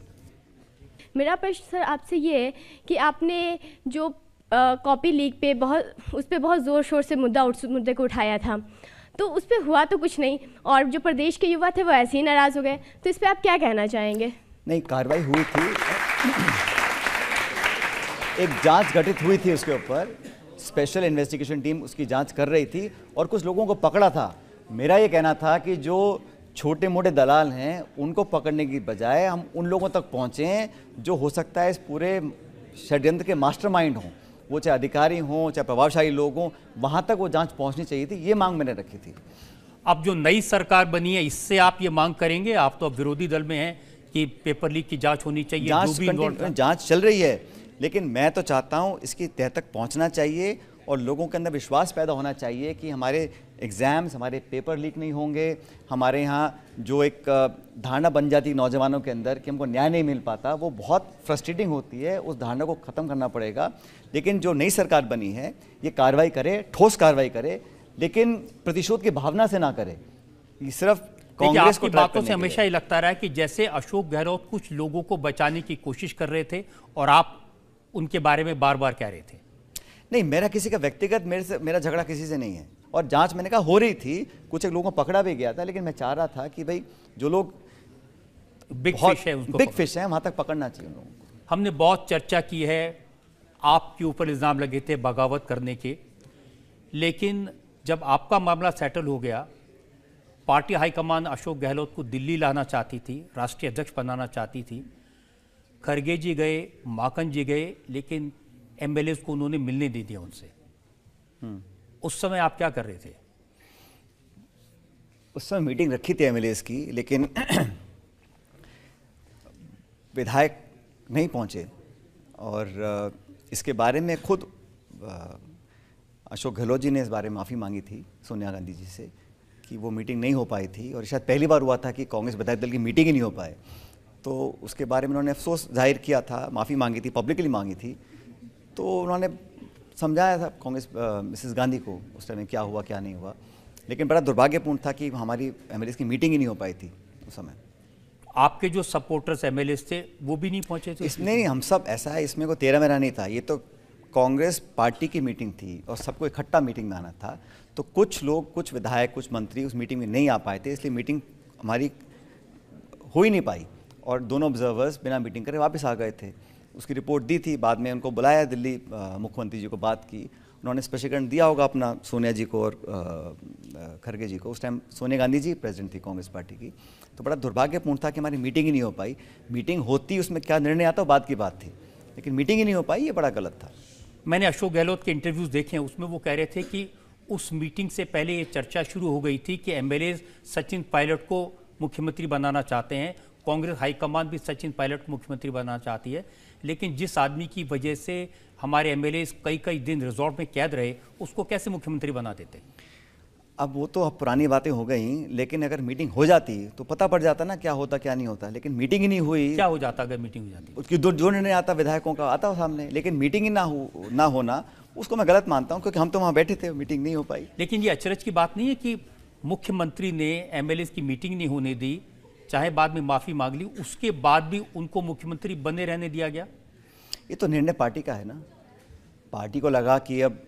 मेरा प्रश्न सर आपसे ये है कि आपने जो कॉपी लीक पे उस पर बहुत ज़ोर शोर से मुद्दे को उठाया था, तो उस पर हुआ तो कुछ नहीं, और जो प्रदेश के युवा थे वो ऐसे ही नाराज़ हो गए। तो इस पर आप क्या कहना चाहेंगे? नहीं, कार्रवाई हुई थी, एक जांच गठित हुई थी, उसके ऊपर स्पेशल इन्वेस्टिगेशन टीम उसकी जांच कर रही थी और कुछ लोगों को पकड़ा था। मेरा ये कहना था कि जो छोटे मोटे दलाल हैं उनको पकड़ने की बजाय हम उन लोगों तक पहुँचें जो हो सकता है इस पूरे षड्यंत्र के मास्टरमाइंड हों, वो चाहे अधिकारी हों चाहे प्रभावशाली लोग हों, वहाँ तक वो जांच पहुँचनी चाहिए थी। ये मांग मैंने रखी थी। अब जो नई सरकार बनी है इससे आप ये मांग करेंगे? आप तो अब विरोधी दल में हैं कि पेपर लीक की जांच होनी चाहिए। जांच चल रही है, लेकिन मैं तो चाहता हूँ इसकी तह तक पहुँचना चाहिए और लोगों के अंदर विश्वास पैदा होना चाहिए कि हमारे एग्ज़ाम्स, हमारे पेपर लीक नहीं होंगे। हमारे यहाँ जो एक धारणा बन जाती है नौजवानों के अंदर कि हमको न्याय नहीं मिल पाता, वो बहुत फ्रस्ट्रेटिंग होती है। उस धारणा को ख़त्म करना पड़ेगा। लेकिन जो नई सरकार बनी है ये कार्रवाई करे, ठोस कार्रवाई करे, लेकिन प्रतिशोध की भावना से ना करे। ये सिर्फ कांग्रेस को बातों से हमेशा ही लगता रहा है कि जैसे अशोक गहलोत कुछ लोगों को बचाने की कोशिश कर रहे थे और आप उनके बारे में बार बार कह रहे थे। नहीं, मेरा किसी का व्यक्तिगत मेरा झगड़ा किसी से नहीं है और जांच मैंने कहा हो रही थी, कुछ एक लोगों को पकड़ा भी गया था, लेकिन मैं चाह रहा था कि भाई जो लोग बिग फिश है वहां तक पकड़ना चाहिए उन लोगों को। हमने बहुत चर्चा की है, आपके ऊपर इल्जाम लगे थे बगावत करने के, लेकिन जब आपका मामला सेटल हो गया, पार्टी हाईकमान अशोक गहलोत को दिल्ली लाना चाहती थी, राष्ट्रीय अध्यक्ष बनाना चाहती थी। खरगे जी गए, माकन जी गए, लेकिन एमएलए को उन्होंने मिलने नहीं दिया उनसे। उस समय आप क्या कर रहे थे? उस समय मीटिंग रखी थी एमएलए की, लेकिन विधायक नहीं पहुंचे और इसके बारे में खुद अशोक गहलोत जी ने इस बारे में माफ़ी मांगी थी सोनिया गांधी जी से कि वो मीटिंग नहीं हो पाई थी और शायद पहली बार हुआ था कि कांग्रेस विधायक दल की मीटिंग ही नहीं हो पाए। तो उसके बारे में उन्होंने अफसोस जाहिर किया था, माफ़ी मांगी थी, पब्लिकली मांगी थी। तो उन्होंने समझाया था कांग्रेस मिसेस गांधी को उस टाइम क्या हुआ क्या नहीं हुआ, लेकिन बड़ा दुर्भाग्यपूर्ण था कि हमारी एमएलए की मीटिंग ही नहीं हो पाई थी उस समय। आपके जो सपोर्टर्स एमएलए थे वो भी नहीं पहुंचे थे? इसमें नहीं, हम सब ऐसा है, इसमें कोई तेरा मेरा नहीं था। ये तो कांग्रेस पार्टी की मीटिंग थी और सबको इकट्ठा मीटिंग में आना था। तो कुछ लोग, कुछ विधायक, कुछ मंत्री उस मीटिंग में नहीं आ पाए थे, इसलिए मीटिंग हमारी हो ही नहीं पाई और दोनों ऑब्जर्वर्स बिना मीटिंग करे वापस आ गए थे। उसकी रिपोर्ट दी थी, बाद में उनको बुलाया दिल्ली, मुख्यमंत्री जी को बात की, उन्होंने स्पष्टीकरण दिया होगा अपना सोनिया जी को और खरगे जी को। उस टाइम सोनिया गांधी जी प्रेसिडेंट थी कांग्रेस पार्टी की। तो बड़ा दुर्भाग्यपूर्ण था कि हमारी मीटिंग ही नहीं हो पाई। मीटिंग होती, उसमें क्या निर्णय आता बात की बात थी, लेकिन मीटिंग ही नहीं हो पाई, ये बड़ा गलत था। मैंने अशोक गहलोत के इंटरव्यूज देखे हैं, उसमें वो कह रहे थे कि उस मीटिंग से पहले ये चर्चा शुरू हो गई थी कि एमएलए सचिन पायलट को मुख्यमंत्री बनाना चाहते हैं, कांग्रेस हाईकमान भी सचिन पायलट को मुख्यमंत्री बनाना चाहती है, लेकिन जिस आदमी की वजह से हमारे एमएलए कई दिन रिजॉर्ट में कैद रहे, उसको कैसे मुख्यमंत्री बना देते? अब वो तो अब पुरानी बातें हो गई, लेकिन अगर मीटिंग हो जाती तो पता पड़ जाता ना क्या होता क्या नहीं होता, लेकिन मीटिंग ही नहीं हुई। क्या हो जाता अगर मीटिंग हो जाती? उसकी जो निर्णय आता विधायकों का आता सामने, लेकिन मीटिंग ही ना होना उसको मैं गलत मानता हूँ, क्योंकि हम तो वहाँ बैठे थे, मीटिंग नहीं हो पाई। लेकिन ये अचरज की बात नहीं है कि मुख्यमंत्री ने एमएलए की मीटिंग नहीं होने दी, चाहे बाद में माफ़ी मांग ली, उसके बाद भी उनको मुख्यमंत्री बने रहने दिया गया। ये तो निर्णय पार्टी का है ना। पार्टी को लगा कि अब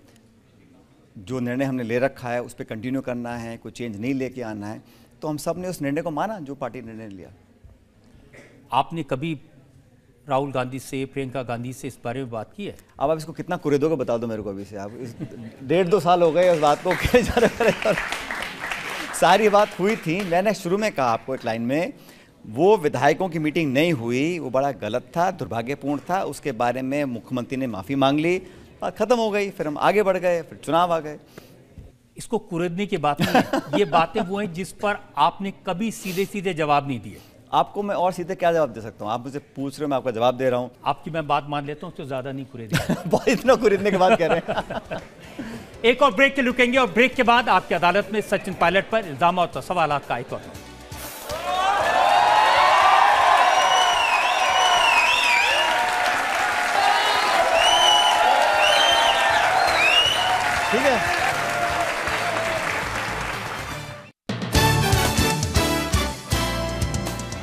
जो निर्णय हमने ले रखा है उस पर कंटिन्यू करना है, कोई चेंज नहीं लेके आना है, तो हम सब ने उस निर्णय को माना जो पार्टी ने निर्णय लिया। आपने कभी राहुल गांधी से, प्रियंका गांधी से इस बारे में बात की है? अब आप इसको कितना कुरेदो को बता दो मेरे को अभी से। आप 1.5-2 साल हो गए उस बात को सारी बात हुई थी। मैंने शुरू में कहा आपको एक लाइन में, वो विधायकों की मीटिंग नहीं हुई, वो बड़ा गलत था, दुर्भाग्यपूर्ण था। उसके बारे में मुख्यमंत्री ने माफ़ी मांग ली, बात खत्म हो गई, फिर हम आगे बढ़ गए, फिर चुनाव आ गए। इसको कुरेदने की बात नहीं है, ये बातें वो हैं जिस पर आपने कभी सीधे जवाब नहीं दिए। आपको मैं और सीधे क्या जवाब दे सकता हूँ? आप मुझे पूछ रहे हो, मैं आपका जवाब दे रहा हूँ। आपकी मैं बात मान लेता हूँ तो ज़्यादा नहीं कुरेदे। बहुत इतना कुरेदने की बात कह रहे हैं। एक और ब्रेक के रुकेंगे और ब्रेक के बाद आपकी अदालत में सचिन पायलट पर इल्जाम और सवालात का एक और ठीक है।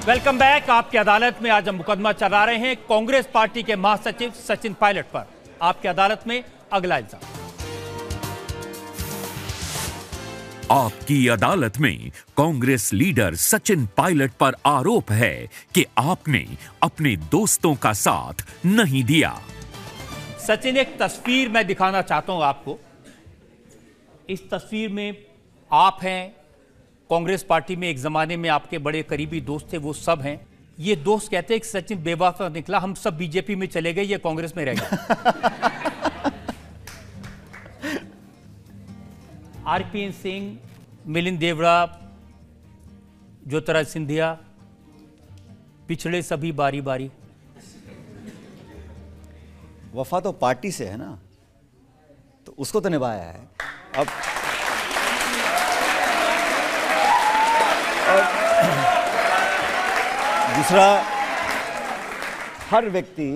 Welcome back. आपकी अदालत में आज हम मुकदमा चला रहे हैं कांग्रेस पार्टी के महासचिव सचिन पायलट पर। आपकी अदालत में अगला इल्जाम। आपकी अदालत में कांग्रेस लीडर सचिन पायलट पर आरोप है कि आपने अपने दोस्तों का साथ नहीं दिया। सचिन, एक तस्वीर मैं दिखाना चाहता हूं आपको। इस तस्वीर में आप हैं, कांग्रेस पार्टी में एक जमाने में आपके बड़े करीबी दोस्त थे, वो सब हैं। ये दोस्त कहते हैं कि सचिन बेवफा निकला, हम सब बीजेपी में चले गए, ये कांग्रेस में रह गए। आरपीएन सिंह, मिलिंद देवड़ा, ज्योतिरादित्य सिंधिया पिछड़े सभी बारी बारी। वफा तो पार्टी से है ना, तो उसको तो निभाया है। अब दूसरा, हर व्यक्ति,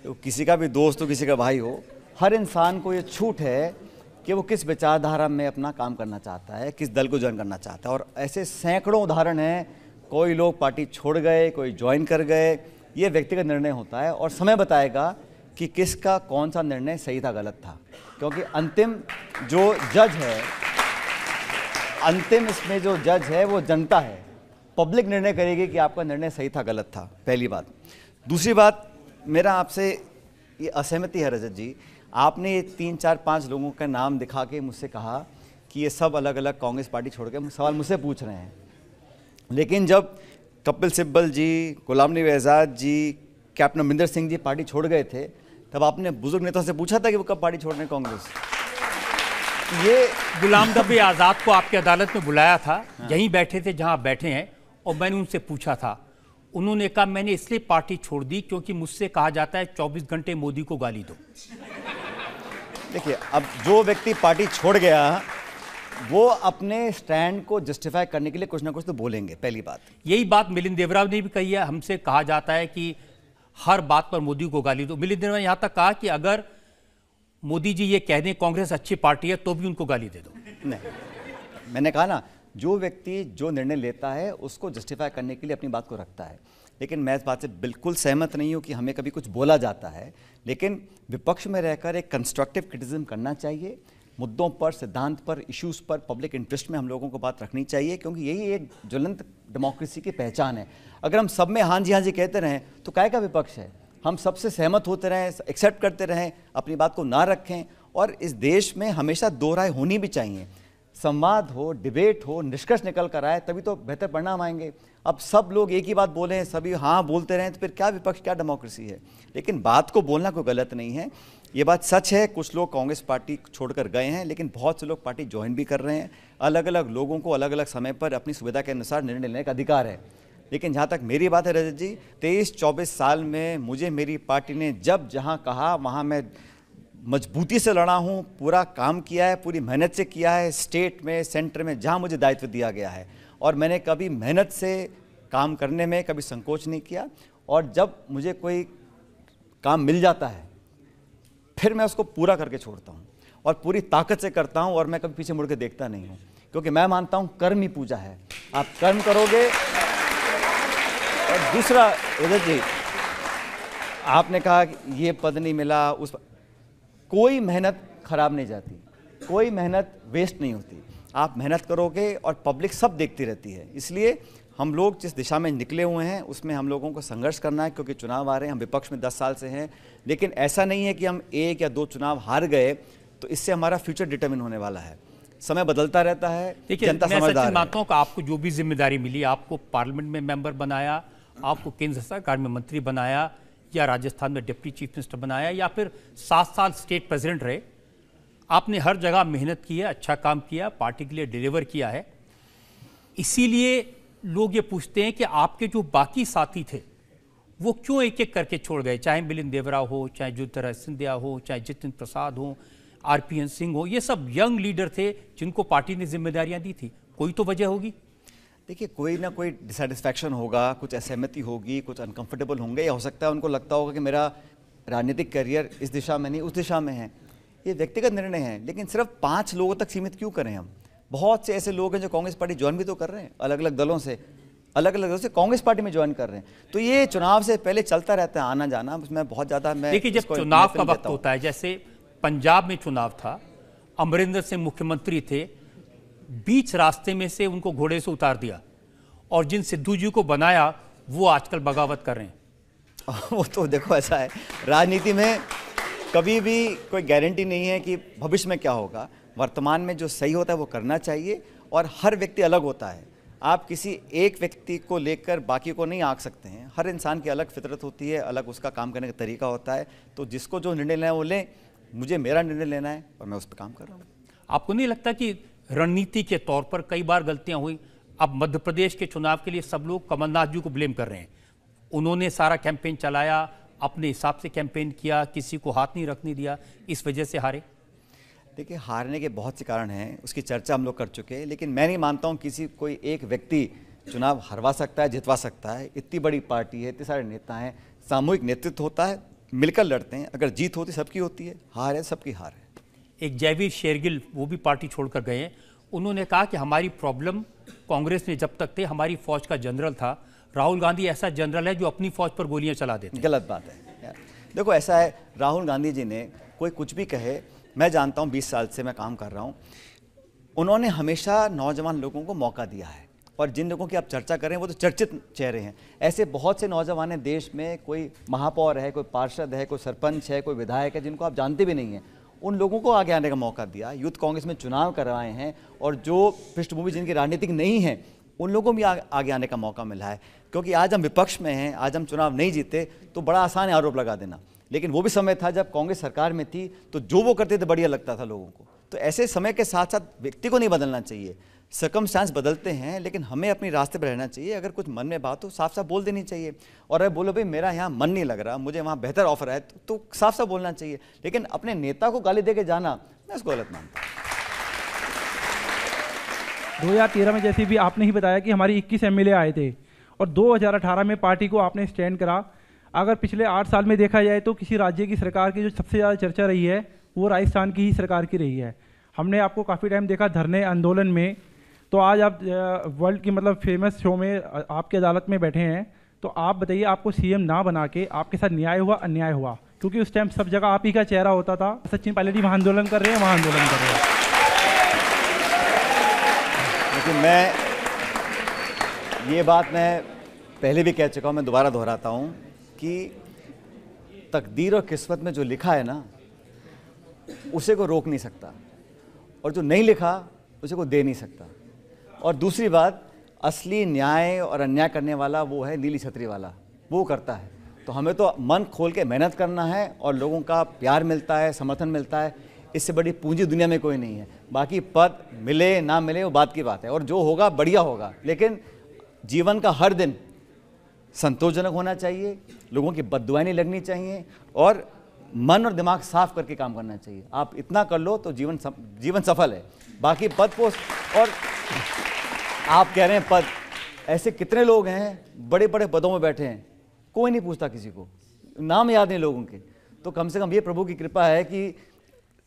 तो किसी का भी दोस्त हो, किसी का भाई हो, हर इंसान को ये छूट है कि वो किस विचारधारा में अपना काम करना चाहता है, किस दल को ज्वाइन करना चाहता है। और ऐसे सैकड़ों उदाहरण हैं, कोई लोग पार्टी छोड़ गए, कोई ज्वाइन कर गए। ये व्यक्तिगत निर्णय होता है और समय बताएगा कि किसका कौन सा निर्णय सही था, गलत था। क्योंकि अंतिम जो जज है, अंतिम इसमें जो जज है वो जनता है। पब्लिक निर्णय करेगी कि आपका निर्णय सही था, गलत था, पहली बात। दूसरी बात, मेरा आपसे ये असहमति है रजत जी। आपने ये 3, 4, 5 लोगों का नाम दिखा के मुझसे कहा कि ये सब अलग अलग कांग्रेस पार्टी छोड़ के सवाल मुझसे पूछ रहे हैं। लेकिन जब कपिल सिब्बल जी, गुलाम नबी आज़ाद जी, कैप्टन अमरिंदर सिंह जी पार्टी छोड़ गए थे, तब आपने बुजुर्ग नेताओं से पूछा था कि वो कब पार्टी छोड़ रहे हैं कांग्रेस? ये गुलाम नबी आज़ाद को आपकी अदालत में बुलाया था, यहीं बैठे थे जहां बैठे हैं, और मैंने उनसे पूछा था। उन्होंने कहा मैंने इसलिए पार्टी छोड़ दी क्योंकि मुझसे कहा जाता है 24 घंटे मोदी को गाली दो। देखिए, अब जो व्यक्ति पार्टी छोड़ गया वो अपने स्टैंड को जस्टिफाई करने के लिए कुछ ना कुछ तो बोलेंगे, पहली बात। यही बात मिलिंद देवरा ने भी कही है। हमसे कहा जाता है कि हर बात पर मोदी को गाली दो। मिलिंद देवरा ने यहां तक कहा कि अगर मोदी जी ये कह दें कांग्रेस अच्छी पार्टी है तो भी उनको गाली दे दो। नहीं, मैंने कहा ना, जो व्यक्ति जो निर्णय लेता है उसको जस्टिफाई करने के लिए अपनी बात को रखता है। लेकिन मैं इस बात से बिल्कुल सहमत नहीं हूँ कि हमें कभी कुछ बोला जाता है। लेकिन विपक्ष में रहकर एक कंस्ट्रक्टिव क्रिटिसिज्म करना चाहिए, मुद्दों पर, सिद्धांत पर, इश्यूज़ पर, पब्लिक इंटरेस्ट में हम लोगों को बात रखनी चाहिए, क्योंकि यही एक ज्वलंत डेमोक्रेसी की पहचान है। अगर हम सब में हाँ जी कहते रहें तो काय का विपक्ष है? हम सबसे सहमत होते रहें, एक्सेप्ट करते रहें, अपनी बात को ना रखें। और इस देश में हमेशा दो राय होनी भी चाहिए, संवाद हो, डिबेट हो, निष्कर्ष निकल कर आए, तभी तो बेहतर परिणाम आएंगे। अब सब लोग एक ही बात बोलें, सभी हाँ बोलते रहें, तो फिर क्या विपक्ष, क्या डेमोक्रेसी है? लेकिन बात को बोलना कोई गलत नहीं है, ये बात सच है। कुछ लोग कांग्रेस पार्टी छोड़कर गए हैं, लेकिन बहुत से लोग पार्टी ज्वाइन भी कर रहे हैं। अलग अलग लोगों को अलग अलग समय पर अपनी सुविधा के अनुसार निर्णय लेने का अधिकार है। लेकिन जहाँ तक मेरी बात है रजत जी, 23-24 साल में मुझे मेरी पार्टी ने जब जहाँ कहा वहाँ मैं मजबूती से लड़ा हूँ, पूरा काम किया है, पूरी मेहनत से किया है, स्टेट में, सेंटर में, जहाँ मुझे दायित्व दिया गया है। और मैंने कभी मेहनत से काम करने में कभी संकोच नहीं किया। और जब मुझे कोई काम मिल जाता है फिर मैं उसको पूरा करके छोड़ता हूँ और पूरी ताकत से करता हूँ, और मैं कभी पीछे मुड़ के देखता नहीं हूँ, क्योंकि मैं मानता हूँ कर्म ही पूजा है। आप कर्म करोगे। और दूसरा रजत जी, आपने कहा कि ये पद नहीं मिला, उस कोई मेहनत खराब नहीं जाती, कोई मेहनत वेस्ट नहीं होती। आप मेहनत करोगे और पब्लिक सब देखती रहती है। इसलिए हम लोग जिस दिशा में निकले हुए हैं उसमें हम लोगों को संघर्ष करना है, क्योंकि चुनाव आ रहे हैं। हम विपक्ष में 10 साल से हैं, लेकिन ऐसा नहीं है कि हम 1 या 2 चुनाव हार गए तो इससे हमारा फ्यूचर डिटरमिन होने वाला है। समय बदलता रहता है, जनता समझदार है। मानता हूं कि आपको जो भी जिम्मेदारी मिली, आपको पार्लियामेंट में मेंबर बनाया, आपको केंद्र सरकार में मंत्री बनाया, या राजस्थान में डिप्टी चीफ मिनिस्टर बनाया, या फिर 7 साल स्टेट प्रेसिडेंट रहे, आपने हर जगह मेहनत की है, अच्छा काम किया, पार्टी के लिए डिलीवर किया है। इसीलिए लोग ये पूछते हैं कि आपके जो बाकी साथी थे वो क्यों एक एक करके छोड़ गए, चाहे मिलिंद देवरा हो, चाहे ज्योतिरादित्य सिंधिया हो, चाहे जितेंद्र प्रसाद हो, आरपीएन सिंह हो। ये सब यंग लीडर थे जिनको पार्टी ने जिम्मेदारियां दी थी। कोई तो वजह होगी। देखिए, कोई ना कोई डिसैटिस्फैक्शन होगा, कुछ असहमति होगी, कुछ अनकंफर्टेबल होंगे, या हो सकता है उनको लगता होगा कि मेरा राजनीतिक करियर इस दिशा में नहीं उस दिशा में है। ये व्यक्तिगत निर्णय है, लेकिन सिर्फ 5 लोगों तक सीमित क्यों करें हम? बहुत से ऐसे लोग हैं जो कांग्रेस पार्टी ज्वाइन भी तो कर रहे हैं, अलग अलग दलों से कांग्रेस पार्टी में ज्वाइन कर रहे हैं। तो ये चुनाव से पहले चलता रहता है, आना जाना, उसमें बहुत ज़्यादा मैं देखिए, जब चुनाव का वक्त होता है, जैसे पंजाब में चुनाव था, अमरिंदर सिंह मुख्यमंत्री थे, बीच रास्ते में से उनको घोड़े से उतार दिया, और जिन सिद्धू जी को बनाया वो आजकल बगावत कर रहे हैं। वो तो देखो, ऐसा है राजनीति में कभी भी कोई गारंटी नहीं है कि भविष्य में क्या होगा। वर्तमान में जो सही होता है वो करना चाहिए, और हर व्यक्ति अलग होता है। आप किसी एक व्यक्ति को लेकर बाकी को नहीं आंक सकते हैं। हर इंसान की अलग फितरत होती है, अलग उसका काम करने का तरीका होता है। तो जिसको जो निर्णय लेना है वो लें। मुझे मेरा निर्णय लेना है और मैं उस पर काम कर रहा हूँ। आपको नहीं लगता कि रणनीति के तौर पर कई बार गलतियां हुई? अब मध्य प्रदेश के चुनाव के लिए सब लोग कमलनाथ जी को ब्लेम कर रहे हैं। उन्होंने सारा कैंपेन चलाया, अपने हिसाब से कैंपेन किया, किसी को हाथ नहीं रखने दिया, इस वजह से हारे। देखिए, हारने के बहुत से कारण हैं, उसकी चर्चा हम लोग कर चुके हैं, लेकिन मैं नहीं मानता हूँ किसी कोई एक व्यक्ति चुनाव हरवा सकता है, जितवा सकता है। इतनी बड़ी पार्टी है, इतने सारे नेता हैं, सामूहिक नेतृत्व होता है, मिलकर लड़ते हैं। अगर जीत होती सबकी होती है, हार है सबकी हार है। एक जयवीर शेरगिल, वो भी पार्टी छोड़कर गए हैं, उन्होंने कहा कि हमारी प्रॉब्लम कांग्रेस में जब तक थे हमारी फौज का जनरल था, राहुल गांधी ऐसा जनरल है जो अपनी फौज पर गोलियां चला देते हैं। गलत बात है। देखो, ऐसा है, राहुल गांधी जी ने कोई कुछ भी कहे, मैं जानता हूँ 20 साल से मैं काम कर रहा हूँ, उन्होंने हमेशा नौजवान लोगों को मौका दिया है। और जिन लोगों की आप चर्चा कर रहे हैं वो तो चर्चित चेहरे हैं। ऐसे बहुत से नौजवान हैं देश में, कोई महापौर है, कोई पार्षद है, कोई सरपंच है, कोई विधायक है, जिनको आप जानते भी नहीं हैं। उन लोगों को आगे आने का मौका दिया। यूथ कांग्रेस में चुनाव करवाए हैं, और जो पृष्ठभूमि जिनकी राजनीतिक नहीं है उन लोगों को भी आगे आने का मौका मिला है। क्योंकि आज हम विपक्ष में हैं, आज हम चुनाव नहीं जीते तो बड़ा आसान है आरोप लगा देना, लेकिन वो भी समय था जब कांग्रेस सरकार में थी, तो जो वो करते थे बढ़िया लगता था लोगों को। तो ऐसे समय के साथ साथ व्यक्ति को नहीं बदलना चाहिए। सर्कमस्टांस बदलते हैं, लेकिन हमें अपनी रास्ते पर रहना चाहिए। अगर कुछ मन में बात हो साफ साफ बोल देनी चाहिए। और अगर बोलो भाई मेरा यहाँ मन नहीं लग रहा, मुझे वहाँ बेहतर ऑफर है, तो साफ साफ बोलना चाहिए। लेकिन अपने नेता को गाली दे के जाना, मैं उसको गलत मानता हूँ। 2013 में जैसे भी आपने ही बताया कि हमारी 21 एमएलए आए थे, और 2018 में पार्टी को आपने स्टैंड करा। अगर पिछले 8 साल में देखा जाए तो किसी राज्य की सरकार की जो सबसे ज़्यादा चर्चा रही है वो राजस्थान की ही सरकार की रही है। हमने आपको काफ़ी टाइम देखा धरने आंदोलन में। तो आज आप वर्ल्ड की मतलब फेमस शो में आपकी अदालत में बैठे हैं, तो आप बताइए, आपको सीएम ना बना के आपके साथ न्याय हुआ अन्याय हुआ? क्योंकि उस टाइम सब जगह आप ही का चेहरा होता था। सचिन पायलट जी वहाँ आंदोलन कर रहे हैं, वहाँ आंदोलन कर रहे हैं। लेकिन मैं ये बात मैं पहले भी कह चुका हूँ, मैं दोबारा दोहराता हूँ कि तकदीर और किस्मत में जो लिखा है ना, उसे को रोक नहीं सकता, और जो नहीं लिखा उसे को दे नहीं सकता। और दूसरी बात, असली न्याय और अन्याय करने वाला वो है नीली छतरी वाला, वो करता है। तो हमें तो मन खोल के मेहनत करना है, और लोगों का प्यार मिलता है, समर्थन मिलता है, इससे बड़ी पूंजी दुनिया में कोई नहीं है। बाकी पद मिले ना मिले वो बात की बात है, और जो होगा बढ़िया होगा। लेकिन जीवन का हर दिन संतोषजनक होना चाहिए, लोगों की बद्दुआएं नहीं लगनी चाहिए, और मन और दिमाग साफ करके काम करना चाहिए। आप इतना कर लो तो जीवन सफल है। बाकी पद पोस्ट, और आप कह रहे हैं पद, ऐसे कितने लोग हैं बड़े बड़े पदों में बैठे हैं, कोई नहीं पूछता, किसी को नाम याद नहीं लोगों के। तो कम से कम ये प्रभु की कृपा है कि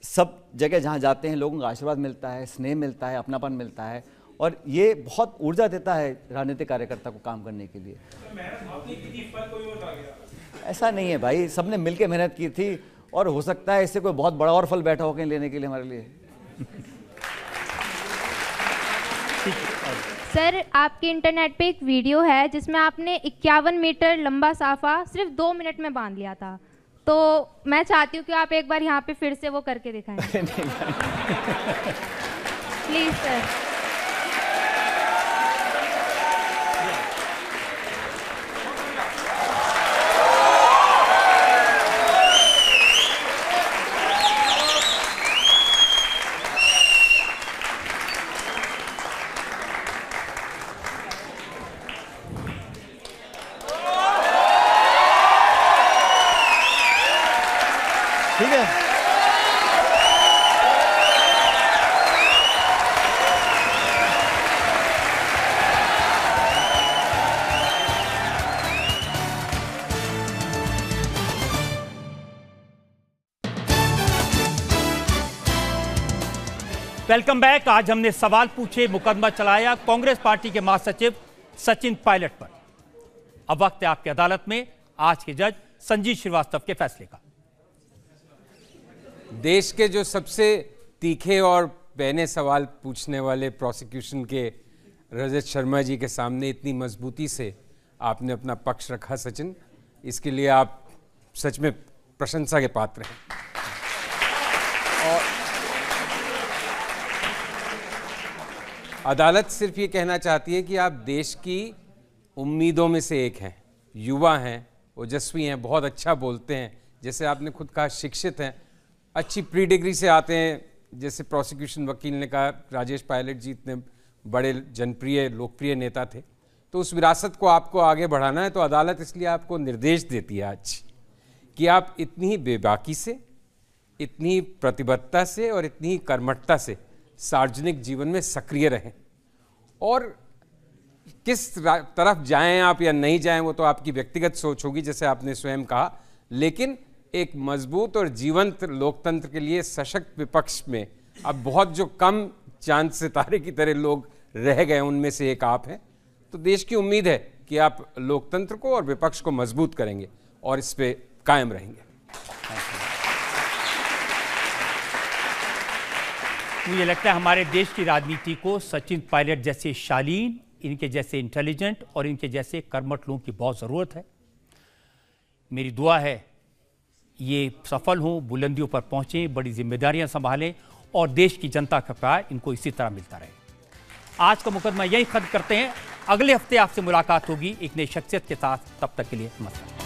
सब जगह जहाँ जाते हैं लोगों का आशीर्वाद मिलता है, स्नेह मिलता है, अपनापन मिलता है, और ये बहुत ऊर्जा देता है राजनीतिक कार्यकर्ता को काम करने के लिए। ऐसा नहीं है भाई, सबने मिलकर मेहनत की थी, और हो सकता है इससे कोई बहुत बड़ा और फल बैठा हो कहीं लेने के लिए हमारे लिए। सर, आपके इंटरनेट पे एक वीडियो है जिसमें आपने 51 मीटर लंबा साफा सिर्फ 2 मिनट में बांध लिया था। तो मैं चाहती हूँ कि आप एक बार यहाँ पे फिर से वो करके दिखाएं। Please sir. ठीक है, वेलकम बैक। आज हमने सवाल पूछे, मुकदमा चलाया कांग्रेस पार्टी के महासचिव सचिन पायलट पर। अब वक्त है आपकी अदालत में आज के जज संजीव श्रीवास्तव के फैसले का। देश के जो सबसे तीखे और पहले सवाल पूछने वाले प्रोसिक्यूशन के रजत शर्मा जी के सामने इतनी मजबूती से आपने अपना पक्ष रखा सचिन, इसके लिए आप सच में प्रशंसा के पात्र हैं। और अदालत सिर्फ ये कहना चाहती है कि आप देश की उम्मीदों में से एक हैं, युवा हैं, ओजस्वी हैं, बहुत अच्छा बोलते हैं, जैसे आपने खुद कहा शिक्षित हैं, अच्छी प्री डिग्री से आते हैं, जैसे प्रोसिक्यूशन वकील ने कहा राजेश पायलट जी इतने बड़े जनप्रिय लोकप्रिय नेता थे। तो उस विरासत को आपको आगे बढ़ाना है, तो अदालत इसलिए आपको निर्देश देती है आज कि आप इतनी ही बेबाकी से, इतनी प्रतिबद्धता से और इतनी ही कर्मठता से सार्वजनिक जीवन में सक्रिय रहें। और किस तरफ जाएं आप या नहीं जाएं वो तो आपकी व्यक्तिगत सोच होगी, जैसे आपने स्वयं कहा, लेकिन एक मजबूत और जीवंत लोकतंत्र के लिए सशक्त विपक्ष में अब बहुत जो कम चांद सितारे की तरह लोग रह गए उनमें से एक आप हैं। तो देश की उम्मीद है कि आप लोकतंत्र को और विपक्ष को मजबूत करेंगे और इस पे कायम रहेंगे। मुझे लगता है हमारे देश की राजनीति को सचिन पायलट जैसे शालीन, इनके जैसे इंटेलिजेंट और इनके जैसे कर्मठ लोगों की बहुत ज़रूरत है। मेरी दुआ है ये सफल हों, बुलंदियों पर पहुँचें, बड़ी जिम्मेदारियां संभालें और देश की जनता का प्यार इनको इसी तरह मिलता रहे। आज का मुकदमा यही खत्म करते हैं। अगले हफ्ते आपसे मुलाकात होगी एक नई शख्सियत के साथ। तब तक के लिए नमस्कार।